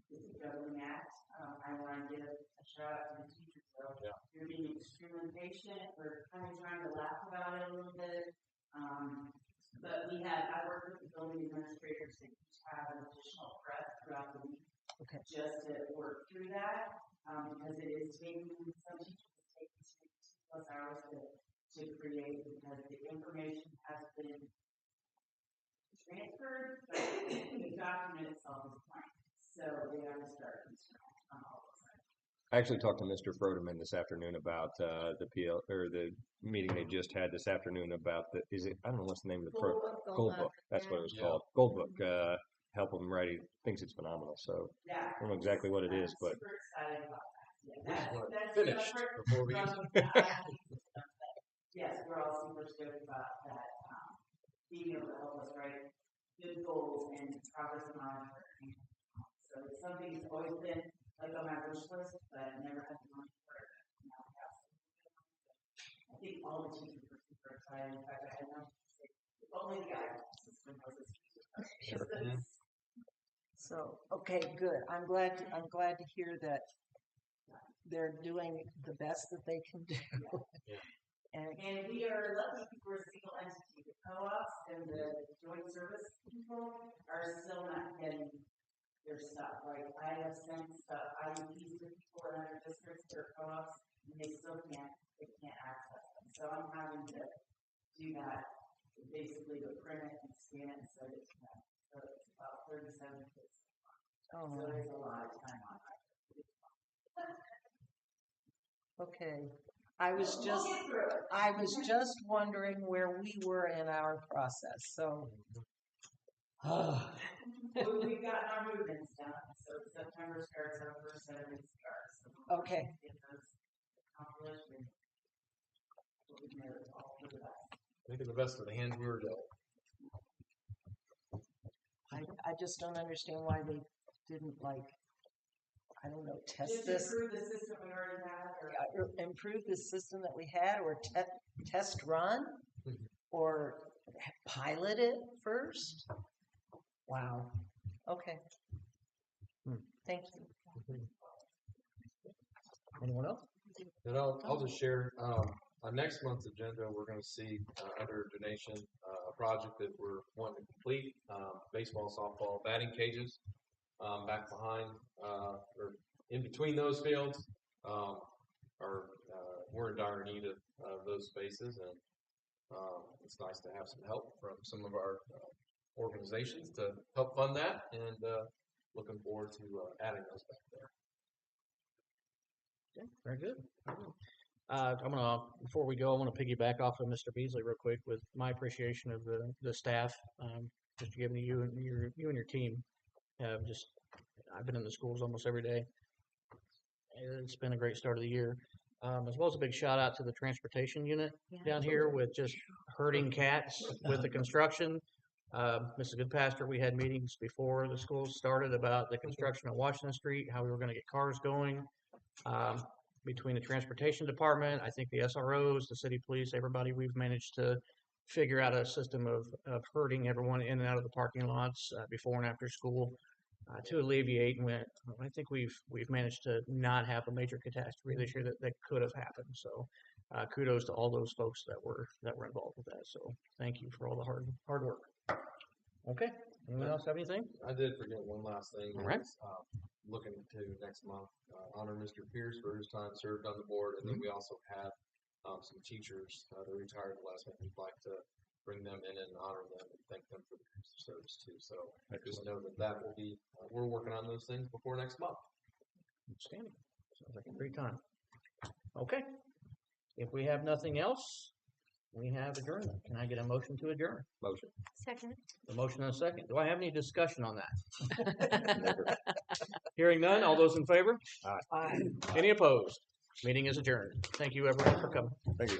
F: it's a juggling act. I want to give a shout out to the teachers, though.
B: Yeah.
F: You're being extremely patient. We're kind of trying to laugh about it a little bit. But I worked with the building administrators to each have an additional prep throughout the week.
L: Okay.
F: Just to work through that, because it is taking some teachers taking 2+ hours to create, because the information has been transferred, but the document itself is blank. So they have to start from scratch on all of that.
J: I actually talked to Mr. Frodeman this afternoon about the PL or the meeting they just had this afternoon about I don't know what's the name of the program. Gold Book. That's what it was called. Gold Book. Help him write. He thinks it's phenomenal. So
F: Yeah.
J: I don't know exactly what it is, but
F: Super excited about that.
B: We
F: Yeah, that's
B: finished before we.
F: Yes, we're all super stoked about that. Being able to help us write good goals and progress monitoring. So it's something that's always been like on my wish list, but never had the money for it. Now we have some. I think all the teachers were super excited. In fact, I had no say, if only the guidance system was as
J: Sure.
L: So, okay, good. I'm glad to hear that they're doing the best that they can do.
B: Yeah.
F: And we are lucky we're a single entity. The co-ops and the joint service people are still not getting their stuff. Like I have sent stuff IEPs to people in other districts or co-ops, and they still can't access them. So I'm having to do that, basically to print it and scan it and send it to them. So it's about 37 kids.
L: Oh,
F: so there's a lot of time on that.
L: okay. I was just wondering where we were in our process. So
F: We've gotten our movements done. So September starts, our first Saturday starts. So
L: okay.
F: Get those accomplished and we'll be there all for the best.
B: Making the best of the hands we were dealt.
L: I just don't understand why they didn't I don't know, test this.
F: Improve the system we already have, or
L: Improve the system that we had, or test run, or pilot it first. Wow. Okay. Thank you.
A: Anyone else?
B: And I'll just share on next month's agenda. We're going to see under donation a project that we're wanting to complete: baseball, softball, batting cages back behind or in between those fields. We're in dire need of those spaces, and it's nice to have some help from some of our organizations to help fund that, and looking forward to adding those back there.
A: Okay, very good. Before we go, I want to piggyback off of Mr. Beasley real quick with my appreciation of the staff. Just giving you and your team have just. I've been in the schools almost every day. It's been a great start of the year. As well as a big shout out to the transportation unit down here with just herding cats with the construction. Mrs. Goodpaster, we had meetings before the school started about the construction on Washington Street, how we were going to get cars going. Between the transportation department, I think the SROs, the city police, everybody, we've managed to figure out a system of herding everyone in and out of the parking lots before and after school to alleviate. And I think we've managed to not have a major catastrophe this year that could have happened. So kudos to all those folks that were involved with that. So thank you for all the hard work. Okay. Anyone else have anything?
B: I did forget one last thing.
A: All right.
B: Looking to next month, honor Mr. Pierce for his time served on the board, and then we also have some teachers that retired last month. We'd like to bring them in and honor them and thank them for their service too. So just know that will be. We're working on those things before next month.
A: Outstanding. Sounds like a great time. Okay. If we have nothing else, we have adjournment. Can I get a motion to adjourn?
J: Motion.
K: Second.
A: A motion and a second. Do I have any discussion on that? Hearing none, all those in favor?
J: Aye.
A: Any opposed? Meeting is adjourned. Thank you, everyone, for coming.
J: Thank you.